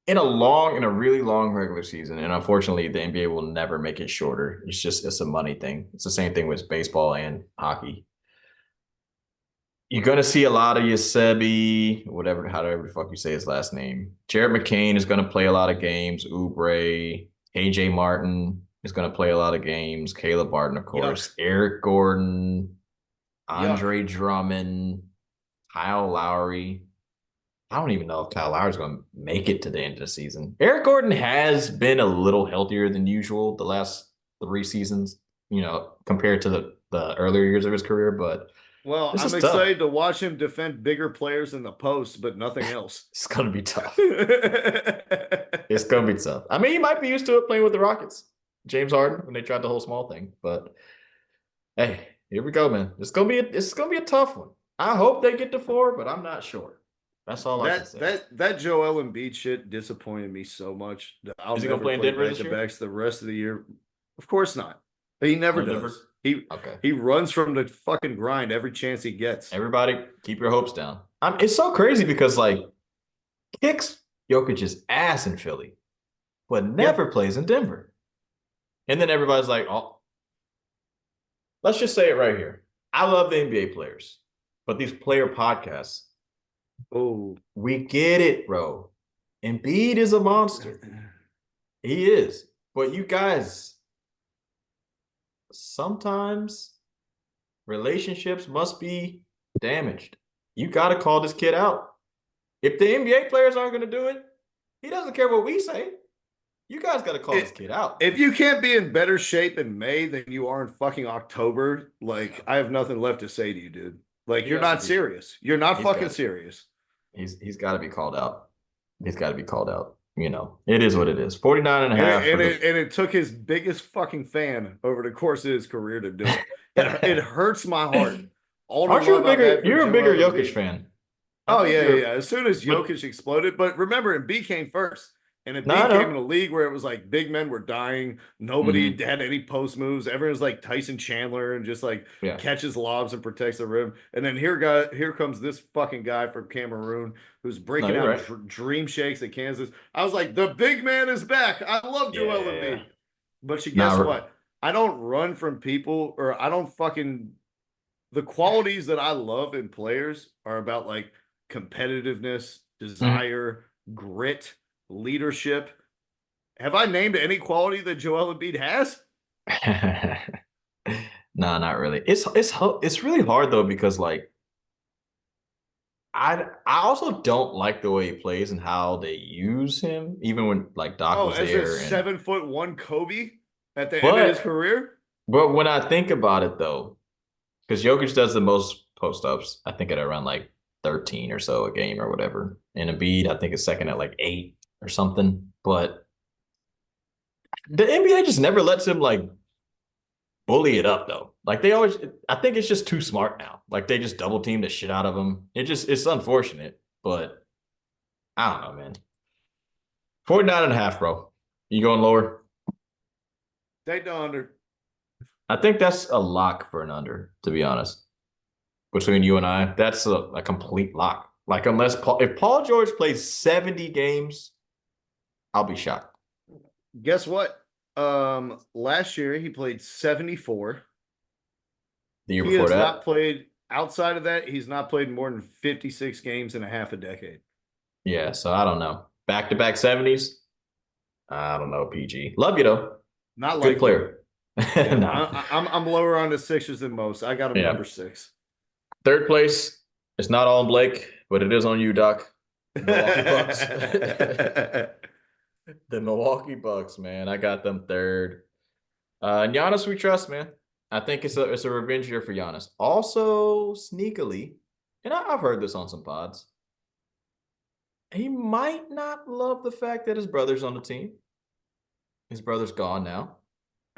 in a really long regular season, and unfortunately, the NBA will never make it shorter. It's a money thing. It's the same thing with baseball and hockey. You're gonna see a lot of Yosebi, however the fuck you say his last name. Jared McCain is gonna play a lot of games. Oubre, AJ Martin is gonna play a lot of games. Caleb Martin, of course. Yuck. Eric Gordon, Andre Drummond, Kyle Lowry. I don't even know if Kyle Lowry's going to make it to the end of the season. Eric Gordon has been a little healthier than usual the last 3 seasons, compared to the earlier years of his career. But I'm excited to watch him defend bigger players in the post, but nothing else. It's going to be tough. It's going to be tough. I mean, he might be used to it playing with the Rockets, James Harden, when they tried the whole small thing. But hey, here we go, man. It's going to be a tough one. I hope they get to 4, but I'm not sure. That's all I can say. That Joel Embiid shit disappointed me so much. Is he gonna play in Denver this year? The rest of the year? Of course not. He never does. He runs from the fucking grind every chance he gets. Everybody, keep your hopes down. It's so crazy because kicks Jokic's ass in Philly, but never plays in Denver. And then everybody's like, oh, let's just say it right here. I love the NBA players, but these player podcasts. Oh, we get it, bro. Embiid is a monster. He is. But you guys, sometimes relationships must be damaged. You got to call this kid out. If the NBA players aren't going to do it, he doesn't care what we say. You guys got to call this kid out. If you can't be in better shape in May than you are in fucking October, I have nothing left to say to you, dude. You're not serious. You're not fucking serious. He's got to be called out. He's got to be called out. It is what it is. 49 and a half. And it took his biggest fucking fan over the course of his career to do it. It hurts my heart. You're a bigger Jokic fan. Oh, yeah. As soon as Jokic exploded. But remember, Embiid came first. And Embiid came in a league where it was big men were dying. Nobody had any post moves. Everyone's like Tyson Chandler and just catches lobs and protects the rim. And then here comes this fucking guy from Cameroon who's breaking out dream shakes at Kansas. I was like, the big man is back. I love Joel Embiid. But guess what? I don't run from people, or I don't fucking – the qualities that I love in players are about competitiveness, desire, grit, leadership. Have I named any quality that Joel Embiid has? No, not really. It's really hard though, because I also don't like the way he plays and how they use him, even when Doc was there. As a 7'1" Kobe at the end of his career. But when I think about it though, because Jokic does the most post-ups, I think at around 13 or so a game or whatever. And Embiid, I think, is second at 8 or something. But the NBA just never lets him bully it up though. They always, I think it's just too smart now. They just double team the shit out of him. It's unfortunate, but I don't know, man. 49 and a half, bro. You going lower? Take the under. I think that's a lock for an under, to be honest. Between you and I, that's a complete lock. If Paul George plays 70 games, I'll be shocked. Guess what? Last year he played 74. The year before that, not played outside of that. He's not played more than 56 games in a half a decade. Yeah, so I don't know. Back-to-back 70s. I don't know. PG. Love you though. Not good player. Yeah, no. I'm lower on the Sixers than most. I got him number 6. Third place. It's not on Blake, but it is on you, Doc. Milwaukee Bucks. The Milwaukee Bucks, man. I got them third. And Giannis, we trust, man. I think it's a revenge year for Giannis. Also, sneakily, and I've heard this on some pods, he might not love the fact that his brother's on the team. His brother's gone now.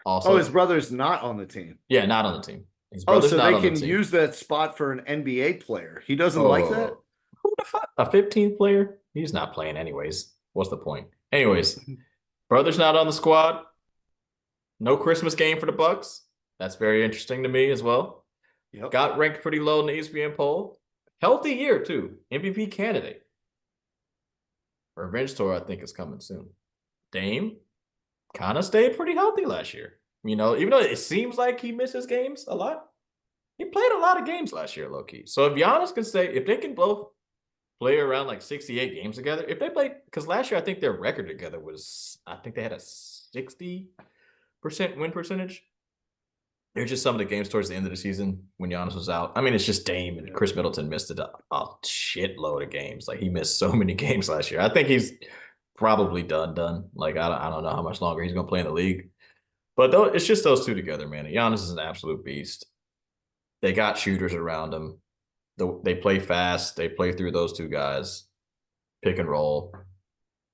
Also, his brother's not on the team. Yeah, not on the team. So they can use that spot for an NBA player. He doesn't like that? Who the fuck? A 15th player? He's not playing anyways. What's the point? Anyways, brother's not on the squad. No Christmas game for the Bucks. That's very interesting to me as well. Yep. Got ranked pretty low in the ESPN poll. Healthy year too. MVP candidate. Revenge tour, I think, is coming soon. Dame kind of stayed pretty healthy last year. You know, even though it seems like he misses games a lot, he played a lot of games last year, low key. So if Giannis can stay, if they can both play around like 68 games together, if they play, because last year I think their record together was, I think they had a 60% win percentage. They're just some of the games towards the end of the season when Giannis was out. I mean, it's just Dame and Chris Middleton missed a shitload of games. Like he missed so many games last year. I think he's probably done. Like I don't know how much longer he's gonna play in the league. But though it's just those two together, man. Giannis is an absolute beast. They got shooters around him. They play fast. They play through those two guys. Pick and roll,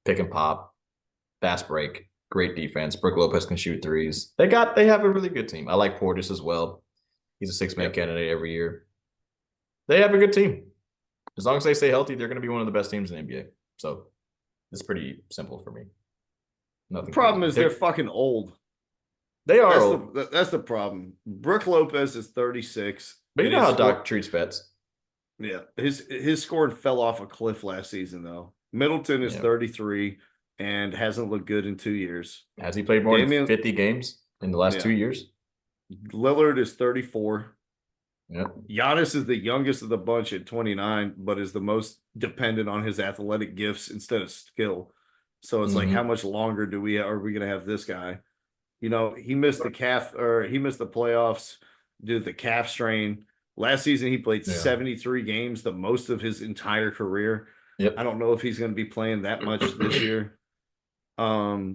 pick and pop, fast break. Great defense. Brook Lopez can shoot threes. They have a really good team. I like Portis as well. He's a 6-man candidate every year. They have a good team. As long as they stay healthy, they're going to be one of the best teams in the NBA. So it's pretty simple for me. Nothing. The problem is they're fucking old. They are old. That's the problem. Brook Lopez is 36. But you know how Doc treats vets. Yeah. His score fell off a cliff last season, though. Middleton is 33. And hasn't looked good in 2 years. Has he played more than 50 games in the last 2 years? Lillard is 34. Yeah. Giannis is the youngest of the bunch at 29, but is the most dependent on his athletic gifts instead of skill. So it's like, how much longer are we going to have this guy? You know, he missed the playoffs due to the calf strain. Last season, he played 73 games, the most of his entire career. Yep. I don't know if he's going to be playing that much this year. I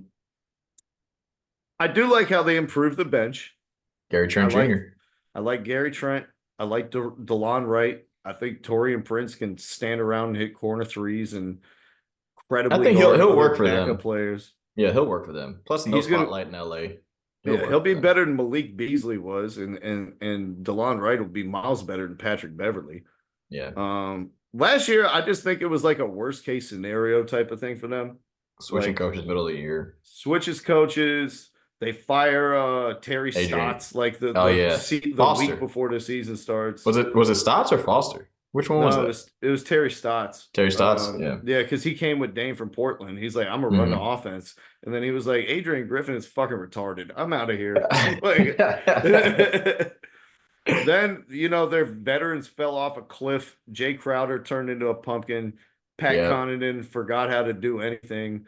do like how they improved the bench. Gary Trent Jr. I like Gary Trent. I like DeLon Wright. I think Taurean Prince can stand around and hit corner threes and incredibly. I think he'll work for them. Players. Yeah, he'll work for them. Plus, he's spotlight in LA. He'll be better than Malik Beasley was, and DeLon Wright will be miles better than Patrick Beverley. Yeah. Last year, I just think it was like a worst case scenario type of thing for them. Switching coaches middle of the year. Switches coaches. They fire Terry Stotts like the week before the season starts. Was it Stotts or Foster? Which one was it? It was Terry Stotts. Terry Stotts, yeah, because he came with Dame from Portland. He's like, I'm gonna run the offense, and then he was like, Adrian Griffin is fucking retarded. I'm out of here. Then their veterans fell off a cliff. Jay Crowder turned into a pumpkin. Pat Connaughton forgot how to do anything.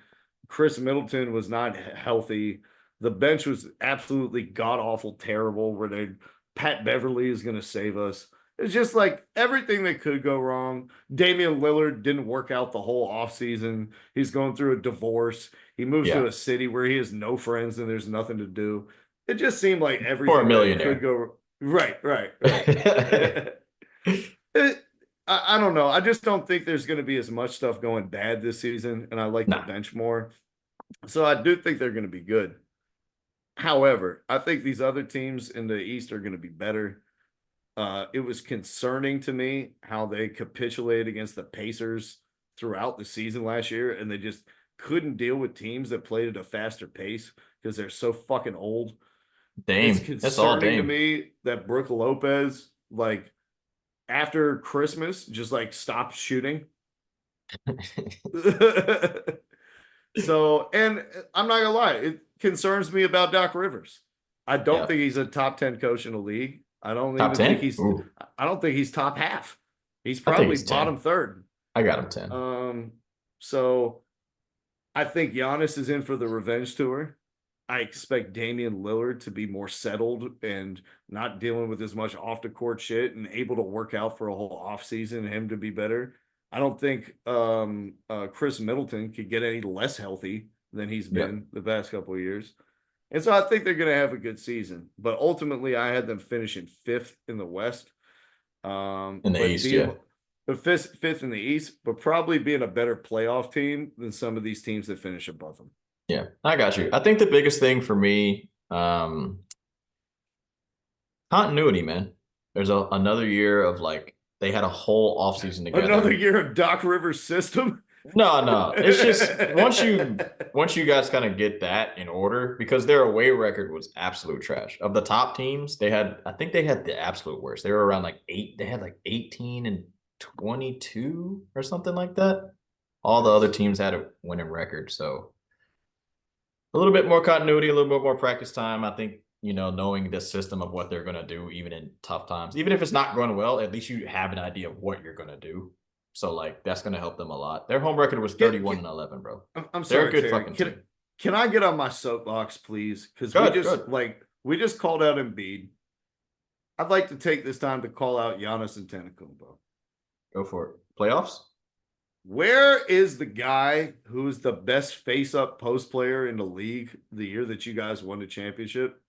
Chris Middleton was not healthy. The bench was absolutely god-awful terrible where Pat Beverley is going to save us. It's just like everything that could go wrong. Damian Lillard didn't work out the whole offseason. He's going through a divorce. He moves to a city where he has no friends and there's nothing to do. It just seemed like everything for a millionaire could go right. I don't know. I just don't think there's going to be as much stuff going bad this season, and I like the bench more. So I do think they're going to be good. However, I think these other teams in the East are going to be better. It was concerning to me how they capitulated against the Pacers throughout the season last year, and they just couldn't deal with teams that played at a faster pace because they're so fucking old. Dame. It's concerning to me that Brook Lopez, like, after Christmas, just like stopped shooting. So, and I'm not gonna lie, it concerns me about Doc Rivers. I don't think he's a top 10 coach in the league. I don't even think I don't think he's top half. He's probably bottom third. I got him 10. So I think Giannis is in for the revenge tour. I expect Damian Lillard to be more settled and not dealing with as much off the court shit and able to work out for a whole offseason and him to be better. I don't think Chris Middleton could get any less healthy than he's been the past couple of years. And so I think they're going to have a good season. But ultimately, I had them finishing 5th in the West. In the East, fifth in the East, but probably being a better playoff team than some of these teams that finish above them. Yeah, I got you. I think the biggest thing for me, continuity, man. There's another year of like They had a whole offseason together. Another year of Doc Rivers' system? No. It's just once you guys kind of get that in order, because their away record was absolute trash. Of the top teams, I think they had the absolute worst. They were around like 8. They had like 18-22 or something like that. All the other teams had a winning record. So a little bit more continuity, a little bit more practice time. I think, knowing the system of what they're going to do, even in tough times, even if it's not going well, at least you have an idea of what you're going to do. So, that's going to help them a lot. Their home record was 31-11, bro. I'm sorry, they're a good fucking team. Can I get on my soapbox, please? Because we just called out Embiid. I'd like to take this time to call out Giannis Antetokounmpo. Go for it. Playoffs? Where is the guy who's the best face-up post player in the league the year that you guys won the championship?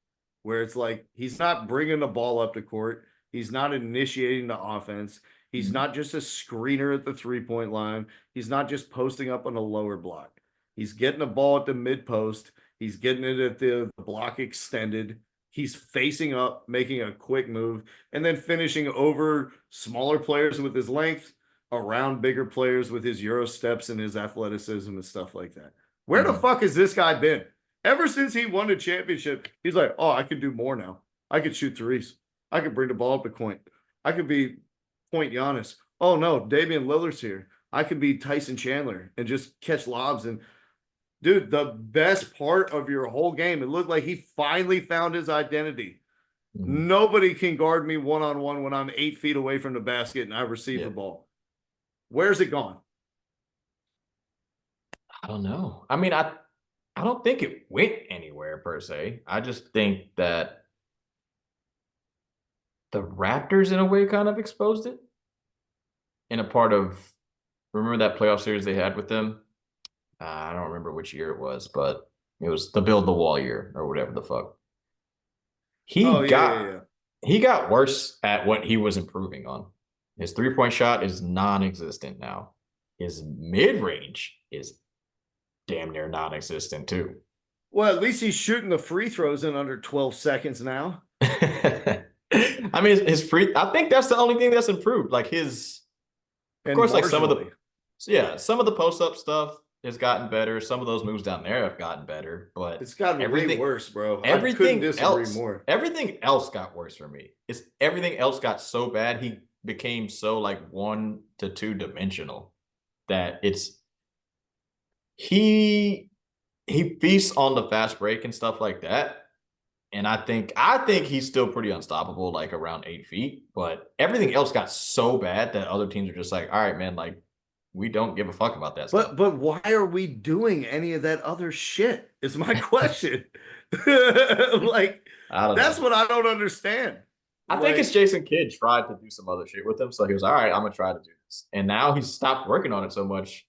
Where it's like he's not bringing the ball up to court. He's not initiating the offense. He's not just a screener at the three-point line. He's not just posting up on a lower block. He's getting the ball at the mid-post. He's getting it at the block extended. He's facing up, making a quick move, and then finishing over smaller players with his length, around bigger players with his Euro steps and his athleticism and stuff like that. Where the fuck has this guy been? Ever since he won a championship, he's like, oh, I can do more now. I can shoot threes. I can bring the ball up to point. I could be point Giannis. Oh, no, Damian Lillard's here. I could be Tyson Chandler and just catch lobs. And, dude, the best part of your whole game, it looked like he finally found his identity. Nobody can guard me one-on-one when I'm 8 feet away from the basket and I receive the ball. Where's it gone? I don't know. I mean, I don't think it went anywhere per se. I just think that the Raptors in a way kind of exposed it. In a part of, remember that playoff series they had with them? I don't remember which year it was, but it was the build the wall year or whatever the fuck. He got worse at what he was improving on. His three-point shot is non-existent now. His mid-range is damn near non-existent too. Well, at least he's shooting the free throws in under 12 seconds now. I mean, I think that's the only thing that's improved. Like of course, like some of the post-up stuff has gotten better. Some of those moves down there have gotten better, but it's gotten way worse, bro. Everything else got worse for me. Everything else got so bad. He became so 1 to 2 dimensional that he feasts on the fast break and stuff like that. And I think he's still pretty unstoppable, around 8 feet. But everything else got so bad that other teams are just like, all right, man, we don't give a fuck about that stuff. But why are we doing any of that other shit? Is my question. That's what I don't understand. I think it's Jason Kidd tried to do some other shit with him. So he was, all right, I'm going to try to do this. And now he's stopped working on it so much.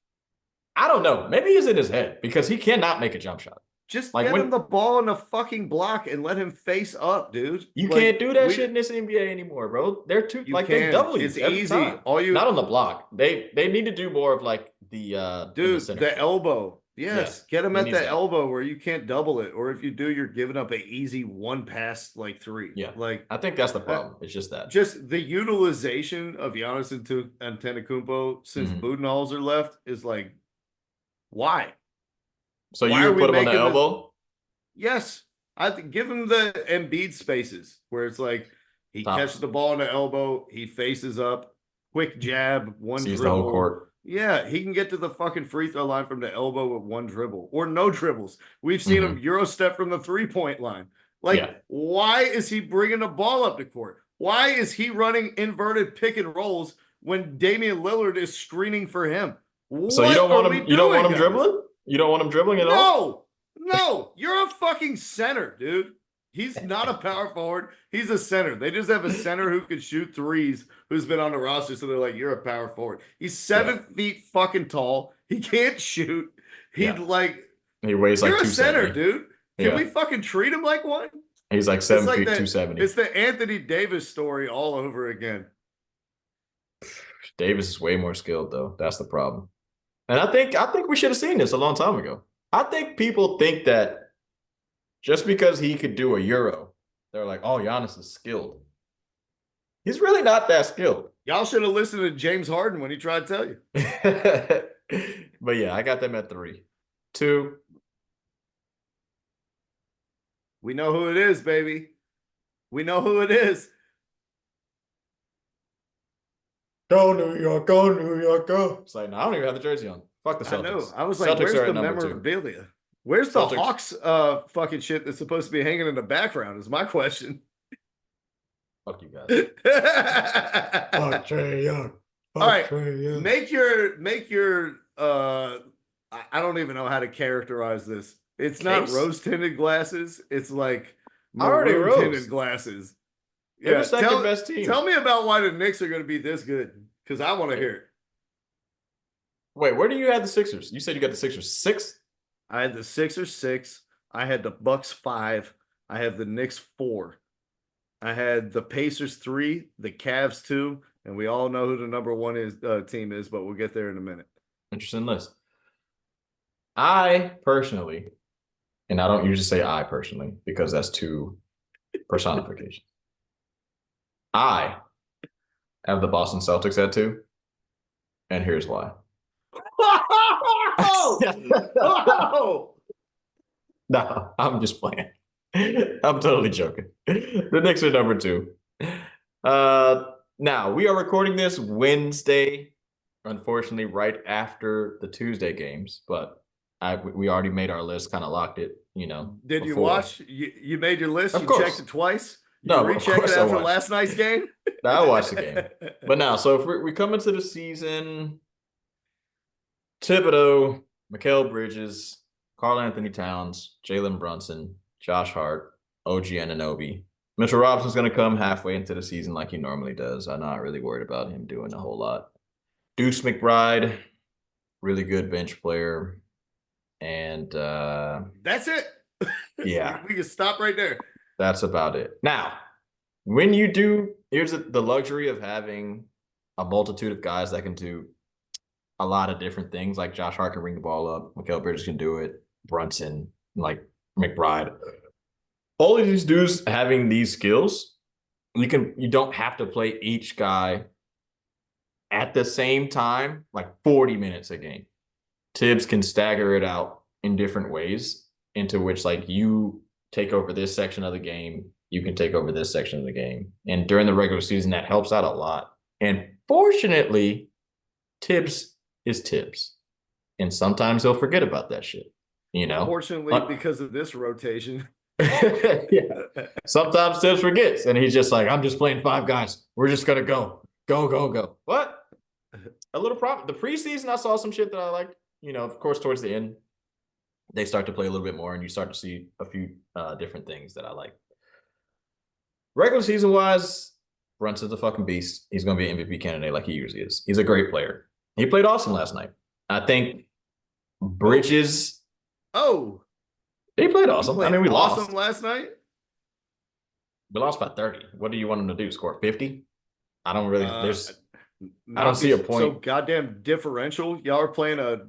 I don't know. Maybe he's in his head because he cannot make a jump shot. Just get him the ball in the fucking block and let him face up, dude. You can't do that shit in this NBA anymore, bro. They're too they double you. It's easy. Time. Not on the block. They need to do more of the elbow. Yes, get him at the elbow where you can't double it, or if you do, you're giving up an easy one pass three. Yeah, I think that's the problem. It's just that the utilization of Giannis Antetokounmpo since Budenholzer left is why? So you would put him on the elbow? Yes, I give him the Embiid spaces where it's he catches the ball on the elbow, he faces up, quick jab, one sees dribble. The whole court. Yeah, he can get to the fucking free throw line from the elbow with one dribble or no dribbles. We've seen him Euro step from the 3-point line. Why is he bringing the ball up the court? Why is he running inverted pick and rolls when Damian Lillard is screening for him? So you don't want him? You don't want him dribbling? You don't want him dribbling at all? No, you're a fucking center, dude. He's not a power forward. He's a center. They just have a center who can shoot threes who's been on the roster. So they're like, you're a power forward. He's 7 feet fucking tall. He can't shoot. He weighs you're a center, dude. Can we fucking treat him like one? He's 7 feet, 270. It's the Anthony Davis story all over again. Davis is way more skilled, though. That's the problem. And I think we should have seen this a long time ago. I think people think that just because he could do a Euro, they're like, oh, Giannis is skilled. He's really not that skilled. Y'all should have listened to James Harden when he tried to tell you. But yeah, I got them at 3. 2. We know who it is, baby. We know who it is. Go New York, go New York, go. It's like, no, I don't even have the jersey on. Fuck the Celtics. I know. I was like, Celtics where's the memorabilia? 2. Where's the Hawks fucking shit that's supposed to be hanging in the background is my question. Fuck you guys. Fuck Trae Young. All right. Young. Make your I don't even know how to characterize this. It's not rose tinted glasses. It's like maroon tinted glasses. They're the second best team. Tell me about why the Knicks are going to be this good, because I want to hear it. Wait, where do you have the Sixers? You said you got the Sixers 6? I had the Sixers 6. I had the Bucks 5. I have the Knicks 4. I had the Pacers 3, the Cavs 2, and we all know who the number 1 team is, but we'll get there in a minute. Interesting list. I personally, and I don't usually say I personally because that's too personification. I have the Boston Celtics at 2, and here's why. No, I'm just playing. I'm totally joking. The Knicks are number 2. Now, we are recording this Wednesday, unfortunately, right after the Tuesday games, but we already made our list, kind of locked it, you know. Did before. You watch? You made your list? You checked it twice? No, rechecked it after last night's game? No, I watched the game. But now, so if we come into the season, Thibodeau, Mikal Bridges, Karl Anthony Towns, Jalen Brunson, Josh Hart, OG Anunoby. Mitchell Robinson's going to come halfway into the season like he normally does. I'm not really worried about him doing a whole lot. Deuce McBride, really good bench player. And that's it. Yeah. We can stop right there. That's about it. Now, when you do, here's the luxury of having a multitude of guys that can do a lot of different things. Like Josh Hart can bring the ball up. Mikal Bridges can do it. Brunson, like McBride. All of these dudes having these skills, you don't have to play each guy at the same time, like 40 minutes a game. Tibbs can stagger it out in different ways into which like you take over this section of the game, you can take over this section of the game. And during the regular season, that helps out a lot. And fortunately, Tibbs is Tibbs. And sometimes he'll forget about that shit, you know? Fortunately, because of this rotation. Yeah. Sometimes Tibbs forgets, and he's just like, I'm just playing 5 guys. We're just going to go. Go. What? A little problem. The preseason, I saw some shit that I liked. You know, of course, towards the end, they start to play a little bit more, and you start to see a few different things that I like. Regular season-wise, Brunson's a fucking beast. He's going to be an MVP candidate like he usually is. He's a great player. He played awesome last night. I think Bridges. Oh. He played awesome. I mean, we lost. Awesome last night? We lost by 30. What do you want him to do? Score 50? I don't really. I don't see a point. So goddamn differential. Y'all are playing a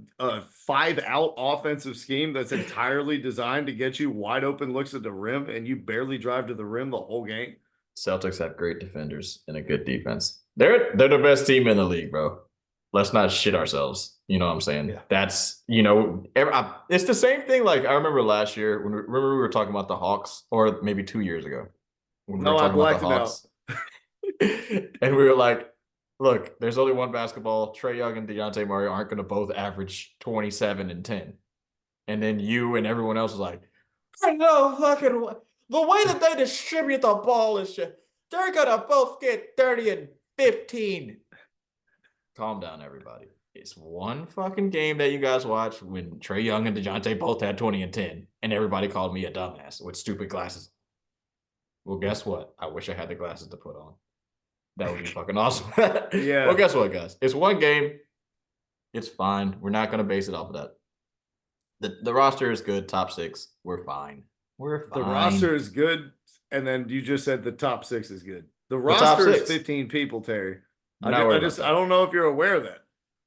5-out offensive scheme that's entirely designed to get you wide open looks at the rim, and you barely drive to the rim the whole game. Celtics have great defenders and a good defense. They're the best team in the league, bro. Let's not shit ourselves. You know what I'm saying? Yeah. That's, you know, it's the same thing. Like I remember last year when we were talking about the Hawks, or maybe 2 years ago. When we were talking about the Hawks. And we were like, look, there's only one basketball. Trae Young and DeJounte Murray aren't going to both average 27 and 10. And then you and everyone else was like, I know fucking the way that they distribute the ball is shit. They're going to both get 30 and 15. Calm down, everybody. It's one fucking game that you guys watched when Trae Young and DeJounte both had 20 and 10, and everybody called me a dumbass with stupid glasses. Well, guess what? I wish I had the glasses to put on. That would be fucking awesome. Yeah. Well, guess what, guys? It's one game. It's fine. We're not going to base it off of that. The roster is good. Top 6. We're fine. We're fine. The roster is good, and then you just said the top 6 is good. The roster is 15 people, Terry. I don't know if you're aware of that.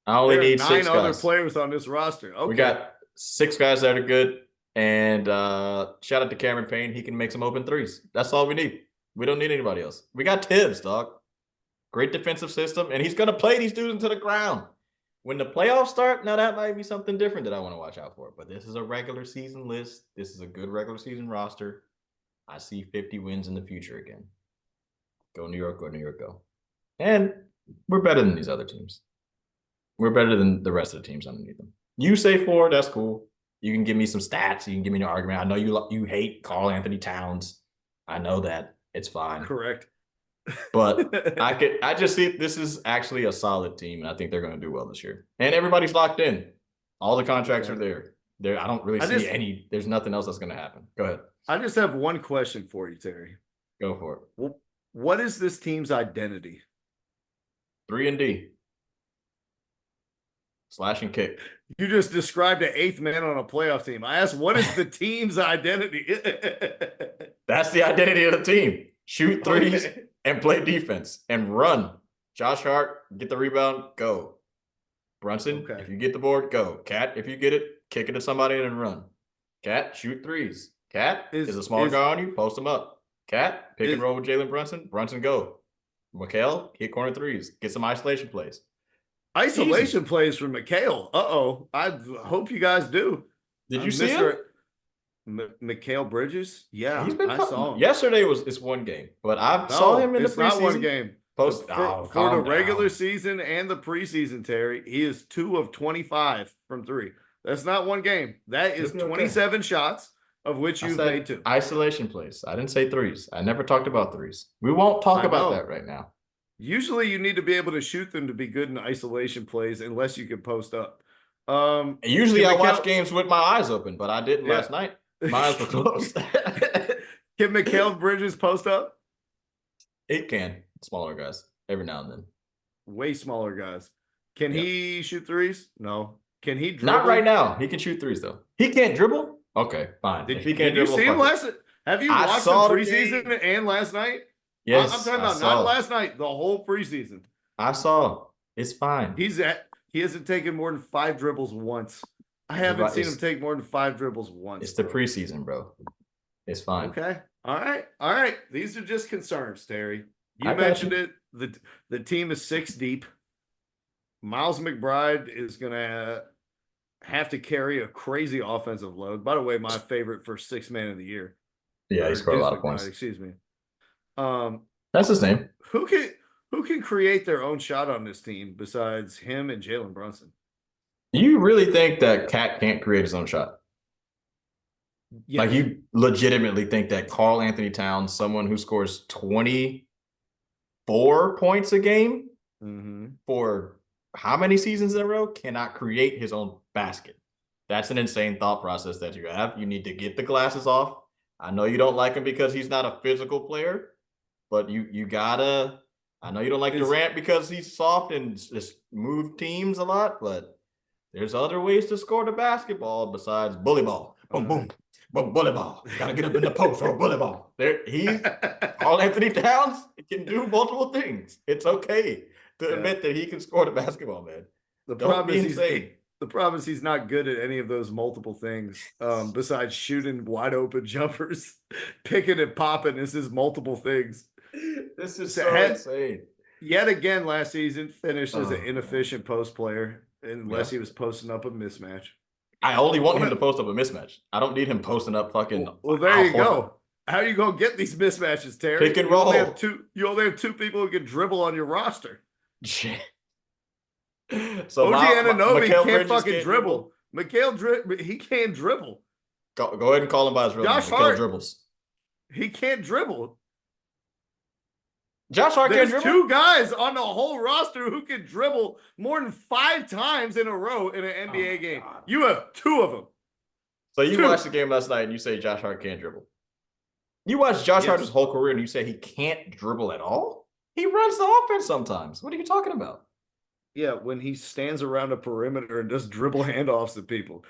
I only need 6 guys. 9 other players on this roster. Okay. We got 6 guys that are good. And shout out to Cameron Payne. He can make some open threes. That's all we need. We don't need anybody else. We got Tibbs, dog. great defensive system, and he's going to play these dudes into the ground. When the playoffs start, now that might be something different that I want to watch out for. But this is a regular season list. This is a good regular season roster. I see 50 wins in the future again. Go New York, go New York, go. And we're better than these other teams. We're better than the rest of the teams underneath them. You say 4, that's cool. You can give me some stats. You can give me an argument. I know you hate Karl Anthony Towns. I know that. It's fine. Correct. But I just see this is actually a solid team, and I think they're going to do well this year. And everybody's locked in. All the contracts are there. I don't really see any. There's nothing else that's going to happen. Go ahead. I just have one question for you, Terry. Go for it. Well, what is this team's identity? 3-and-D. Slash and kick. You just described an 8th man on a playoff team. I asked, what is the team's identity? That's the identity of the team. Shoot threes and play defense and run. Josh Hart, get the rebound, go. Brunson, if you get the board, go. Cat, if you get it, kick it to somebody and run. Cat, shoot threes. Cat is a smaller guy on you, post him up. Cat, pick and roll with Jalen Brunson. Brunson, go. Mikal, hit corner threes. Get some isolation plays. Isolation plays from Mikal. I hope you guys do. Did you see him? Mikal Bridges? Yeah, I saw him. Yesterday it's one game, but I saw him in the preseason. It's not one game. For the regular season and the preseason, Terry, he is 2 of 25 from 3. That's not one game. That is 27 shots, of which you've made 2. Isolation plays. I didn't say threes. I never talked about threes. We won't talk about that right now. Usually you need to be able to shoot them to be good in isolation plays unless you can post up. Usually I watch games with my eyes open, but I didn't last night. My eyes were closed. Can Mikal Bridges post up? It can. Smaller guys. Every now and then. Way smaller guys. Can he shoot threes? No. Can he dribble? Not right now. He can shoot threes, though. He can't dribble? Okay, fine. Did you see him last? Have you watched him preseason and last night? Yes. I'm talking about not last night, the whole preseason. I saw. It's fine. He hasn't taken more than 5 dribbles once. I haven't seen him take more than 5 dribbles once. It's the preseason, bro. It's fine. Okay. All right. These are just concerns, Terry. You mentioned it. The team is 6 deep. Miles McBride is going to have to carry a crazy offensive load. By the way, my favorite for 6th man of the year. Yeah, he scored a lot of points. Excuse me. That's his name. Who can create their own shot on this team besides him and Jalen Brunson? Do you really think that Cat can't create his own shot? Yes. Like, you legitimately think that Karl Anthony Towns, someone who scores 24 points a game for how many seasons in a row, cannot create his own basket? That's an insane thought process that you have. You need to get the glasses off. I know you don't like him because he's not a physical player, but you gotta. I know you don't like Durant because he's soft and just move teams a lot, but there's other ways to score the basketball besides bully ball. Boom, boom, boom, bully ball. Gotta get up in the post or bully ball. He's Karl Anthony Towns can do multiple things. It's okay to admit that he can score the basketball, man. The problem is he's not good at any of those multiple things. Besides shooting wide open jumpers, picking and popping is his multiple things. This is so insane. Yet again, last season finished as an inefficient post player, unless he was posting up a mismatch. I only want him to post up a mismatch. I don't need him posting up fucking. Well, there you go. How are you gonna get these mismatches, Terry? Pick and roll. You only have 2 people who can dribble on your roster. So OG Anunoby can't fucking dribble. He can't dribble. Go ahead and call him by his real name. Josh Hart dribbles. He can't dribble. Josh Hart can't dribble. There's 2 guys on the whole roster who can dribble more than 5 times in a row in an NBA game. God. You have 2 of them. So you watched the game last night and you say Josh Hart can't dribble. You watched Josh Hart's whole career and you say he can't dribble at all? He runs the offense sometimes. What are you talking about? Yeah, when he stands around a perimeter and does dribble handoffs at people.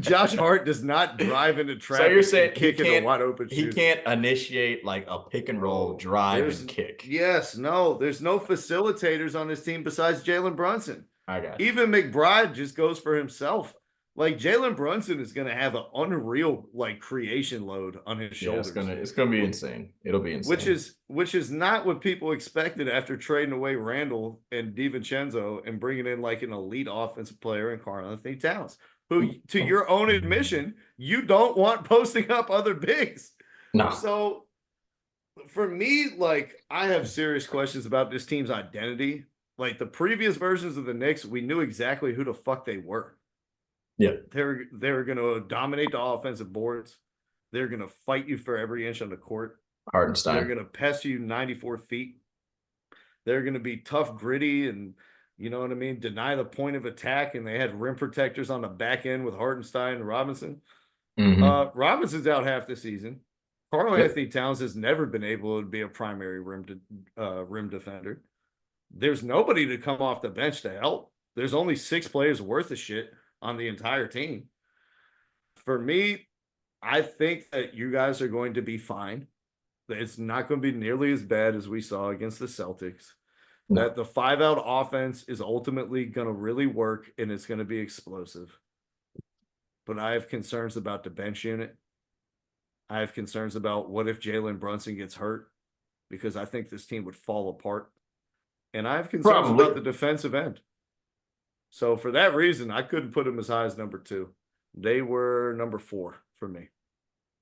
Josh Hart does not drive into traffic. So you're saying kick a wide open shoot. He can't initiate like a pick and roll drive and kick. Yes, no. There's no facilitators on this team besides Jalen Brunson. I got you. Even McBride just goes for himself. Like Jalen Brunson is going to have an unreal like creation load on his shoulders. It's gonna be insane. It'll be insane. Which is not what people expected after trading away Randall and DiVincenzo and bringing in like an elite offensive player in Karl-Anthony Towns, who, to your own admission, you don't want posting up other bigs. No. So for me, like, I have serious questions about this team's identity. Like the previous versions of the Knicks, we knew exactly who the fuck they were. Yeah. They're going to dominate the offensive boards. They're going to fight you for every inch on the court. Hardenstein. They're going to pest you 94 feet. They're going to be tough, gritty, and you know what I mean? Deny the point of attack. And they had rim protectors on the back end with Hardenstein and Robinson. Mm-hmm. Robinson's out half the season. Karl-Anthony Towns has never been able to be a primary rim defender. There's nobody to come off the bench to help. There's only 6 players worth of shit on the entire team. For me, I think that you guys are going to be fine. It's not going to be nearly as bad as we saw against the Celtics. No. That the 5-out offense is ultimately going to really work and it's going to be explosive. But I have concerns about the bench unit. I have concerns about what if Jalen Brunson gets hurt, because I think this team would fall apart. And I have concerns about the defensive end. So for that reason, I couldn't put them as high as number 2. They were number 4 for me.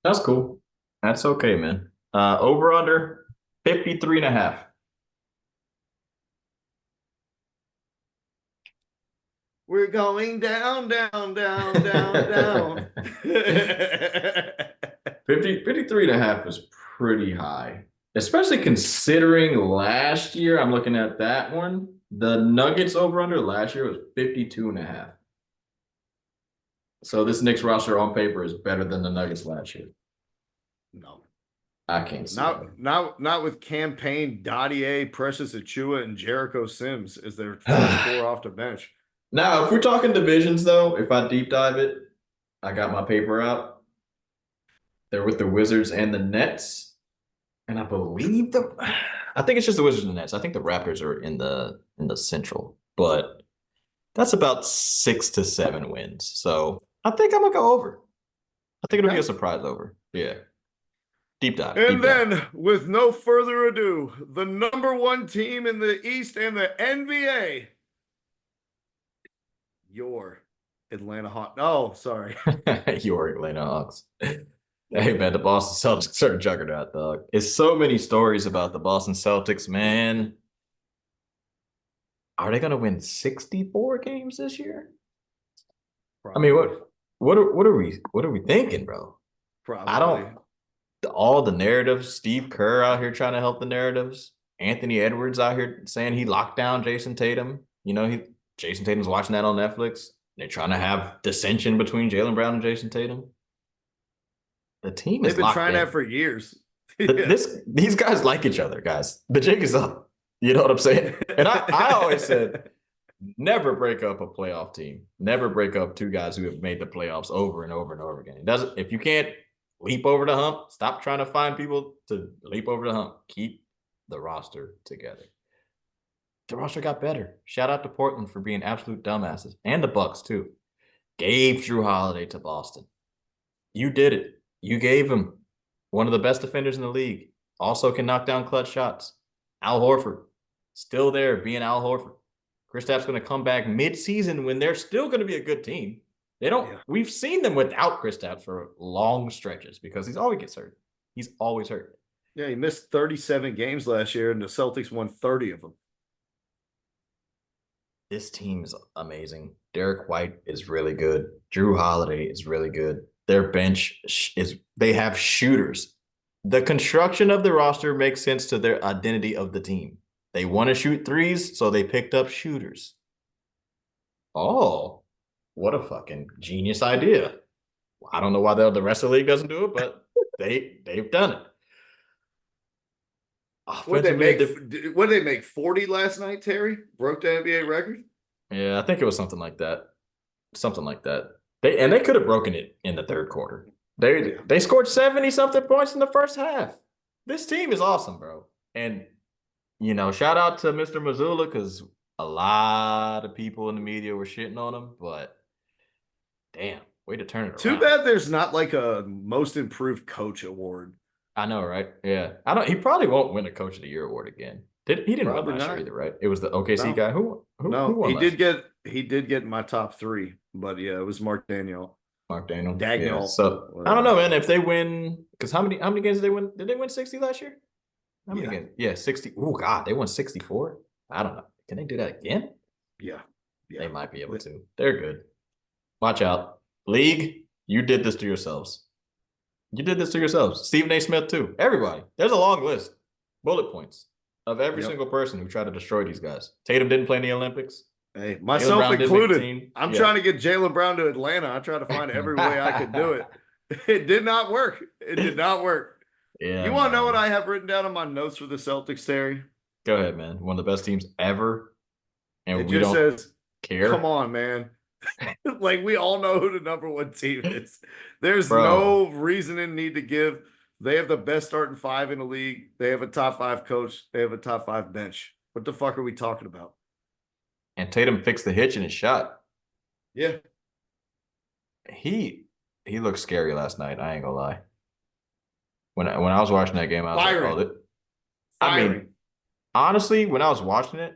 That's cool. That's okay, man. Over under 53.5. We're going down, down, down, down, down. 53.5 is pretty high, especially considering last year. I'm looking at that one. The Nuggets over under last year was 52.5. So this Knicks roster on paper is better than the Nuggets last year. No. I can't see not with Campaign, Dottier, Precious Achua, and Jericho Sims as their first 4 off the bench. Now, if we're talking divisions, though, if I deep dive it, I got my paper out. They're with the Wizards and the Nets. And I believe I think it's just the Wizards and the Nets. I think the Raptors are in the Central. But that's about 6 to 7 wins. So I think I'm going to go over. I think it'll be a surprise over. Yeah. Deep dive. And then, with no further ado, the number 1 team in the East and the NBA, your Atlanta Hawks. Oh, sorry. Your Atlanta Hawks. Hey, man, the Boston Celtics are a juggernaut, dog. It's so many stories about the Boston Celtics, man. Are they going to win 64 games this year? Probably. I mean, what are we thinking, bro? Probably. All the narratives, Steve Kerr out here trying to help the narratives. Anthony Edwards out here saying he locked down Jason Tatum. You know, Jason Tatum's watching that on Netflix. They're trying to have dissension between Jaylen Brown and Jason Tatum. The team is They've been trying that for years. These guys like each other, guys. The jig is up. You know what I'm saying? And I always said, never break up a playoff team. Never break up 2 guys who have made the playoffs over and over and over again. If you can't leap over the hump, stop trying to find people to leap over the hump. Keep the roster together. The roster got better. Shout out to Portland for being absolute dumbasses. And the Bucks, too. Gave Drew Holiday to Boston. You did it. You gave him one of the best defenders in the league. Also can knock down clutch shots. Al Horford. Still there, being Al Horford. Kristaps going to come back mid-season when they're still going to be a good team. We've seen them without Kristaps for long stretches because he's always gets hurt. He's always hurt. Yeah, he missed 37 games last year, and the Celtics won 30 of them. This team is amazing. Derek White is really good. Drew Holiday is really good. Their bench they have shooters. The construction of the roster makes sense to their identity of the team. They want to shoot threes, so they picked up shooters. Oh, what a fucking genius idea. I don't know why the rest of the league doesn't do it, but they've done it. What did they make 40 last night, Terry? Broke the NBA record? Yeah, I think it was something like that. Something like that. They could have broken it in the third quarter. They scored 70-something points in the first half. This team is awesome, bro. And, you know, shout out to Mr. Mazzulla because a lot of people in the media were shitting on him, but Damn, way to turn it around. Too bad there's not like a most improved coach award. I know, right? Yeah. He probably won't win a Coach of the Year award again. He didn't Probably win last not. year either, right? It was the OKC guy. Who won he last year? he did get in my top 3, but yeah, it was Mark Daniel. Mark Daniel. Dagnall. Yeah. So I don't know, man. If they win, because how many games did they win? Did they win 60 last year? How many games? Yeah, 60. Oh God, they won 64. I don't know. Can they do that again? Yeah. They might be able to. They're good. Watch out. League, you did this to yourselves. You did this to yourselves. Stephen A. Smith, too. Everybody. There's a long list. Bullet points of every single person who tried to destroy these guys. Tatum didn't play in the Olympics. Hey, myself included. I'm trying to get Jaylen Brown to Atlanta. I tried to find every way I could do it. It did not work. It did not work. Yeah. You want to know what I have written down on my notes for the Celtics, Terry? Go ahead, man. One of the best teams ever. And we don't says, care. Come on, man. Like, we all know who the number 1 team is. There's no reasoning need to give. They have the best starting 5 in the league. They have a top 5 coach. They have a top 5 bench. What the fuck are we talking about? And Tatum fixed the hitch in his shot. Yeah. He looked scary last night. I ain't gonna lie. When I was watching that game, I was like, I mean, honestly, when I was watching it,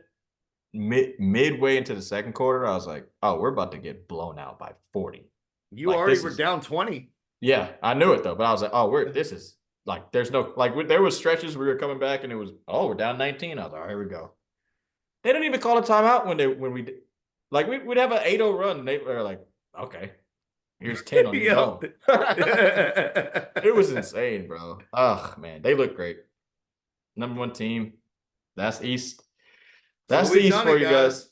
midway into the second quarter, I was like, oh, we're about to get blown out by 40. You already were down 20. Yeah, I knew it though, but I was like, oh, this is like, there's no, like, there was stretches we were coming back and it was, oh, we're down 19. I was like, all right, here we go. They didn't even call a timeout when we did. Like, we'd have an 8-0 run and they were like, okay, here's 10 on your own. It was insane, bro. Oh, man, they look great. Number 1 team. That's East. That's the East for you guys.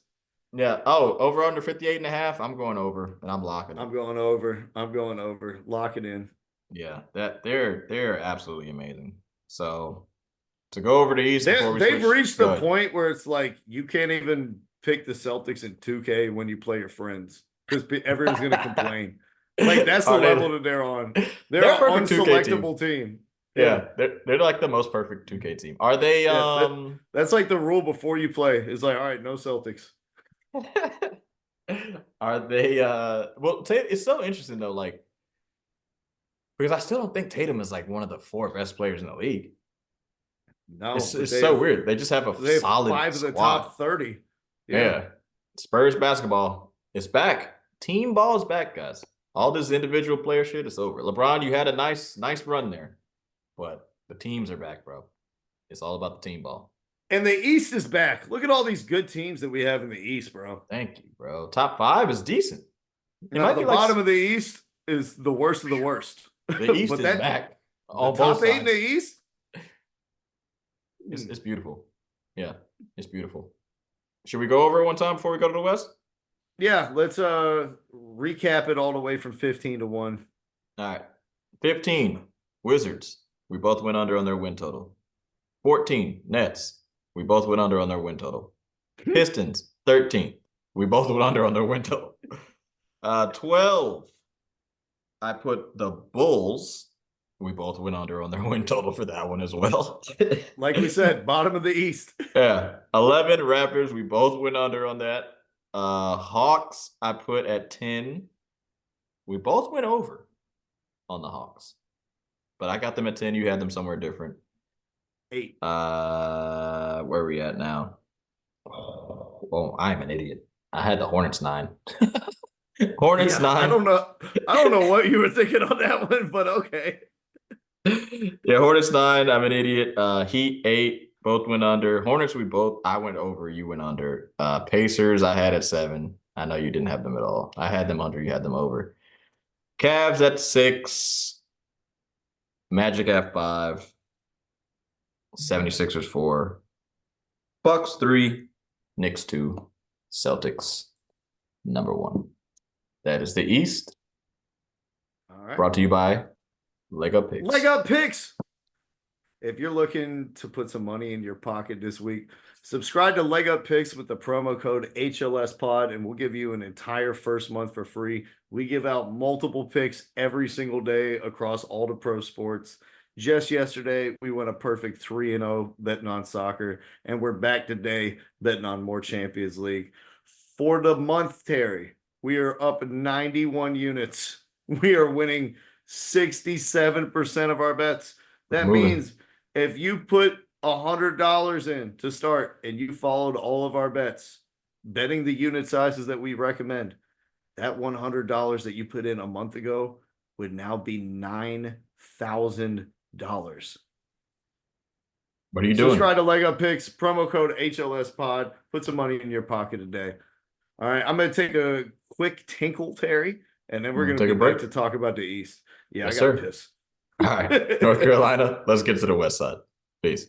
Yeah. Oh, over under 58.5. I'm going over, and I'm locking it. I'm going over. Lock it in. Yeah, they're absolutely amazing. So to go over to East, they've reached the point where it's like you can't even pick the Celtics in 2K when you play your friends because everyone's going to complain. Like, that's the level that they're on. They're an unselectable team. Yeah, they're like the most perfect 2K team. Are they? That's like the rule before you play. It's like, all right, no Celtics. Are they? Well, it's so interesting though, like, because I still don't think Tatum is like one of the 4 best players in the league. No, it's so weird. They just have a solid 5 of the top 30. Yeah. Spurs basketball is back. Team ball is back, guys. All this individual player shit is over. LeBron, you had a nice run there. But the teams are back, bro. It's all about the team ball. And the East is back. Look at all these good teams that we have in the East, bro. Thank you, bro. Top 5 is decent. The bottom of the East is the worst of the worst. The East is back. All top 8 in the East? It's beautiful. Yeah, it's beautiful. Should we go over it one time before we go to the West? Yeah, let's recap it all the way from 15 to 1. All right. 15, Wizards. We both went under on their win total. 14, Nets. We both went under on their win total. Pistons, 13. We both went under on their win total. 12, I put the Bulls. We both went under on their win total for that one as well. Like we said, bottom of the East. Yeah. 11, Raptors. We both went under on that. Hawks, I put at 10. We both went over on the Hawks. But I got them at 10. You had them somewhere different. 8. Where are we at now? Oh, I'm an idiot. I had the Hornets 9. Hornets 9. I don't know what you were thinking on that one, but okay. Yeah, Hornets 9. I'm an idiot. Heat 8. Both went under. Hornets, I went over. You went under. Pacers, I had at 7. I know you didn't have them at all. I had them under. You had them over. Cavs at 6. Magic at 5. 76ers 4. Bucks 3. Knicks 2. Celtics number 1. That is the East. All right. Brought to you by Leg Up Picks. Leg Up Picks. If you're looking to put some money in your pocket this week, subscribe to Leg Up Picks with the promo code HLSPOD, and we'll give you an entire first month for free. We give out multiple picks every single day across all the pro sports. Just yesterday, we went a perfect 3-0 betting on soccer, and we're back today betting on more Champions League. For the month, Terry, We are up 91 units. We are winning 67% of our bets. That means if you put $100 in to start and you followed all of our bets, betting the unit sizes that we recommend, that $100 that you put in a month ago would now be $9,000. What are you doing? Subscribe to Leg Up Picks, promo code HLSPOD. Put some money in your pocket today. All right, I'm going to take a quick tinkle, Terry, and then we're going to be back to talk about the East. Yeah, yes, I got to piss. All right, North Carolina, let's get to the West side. Peace.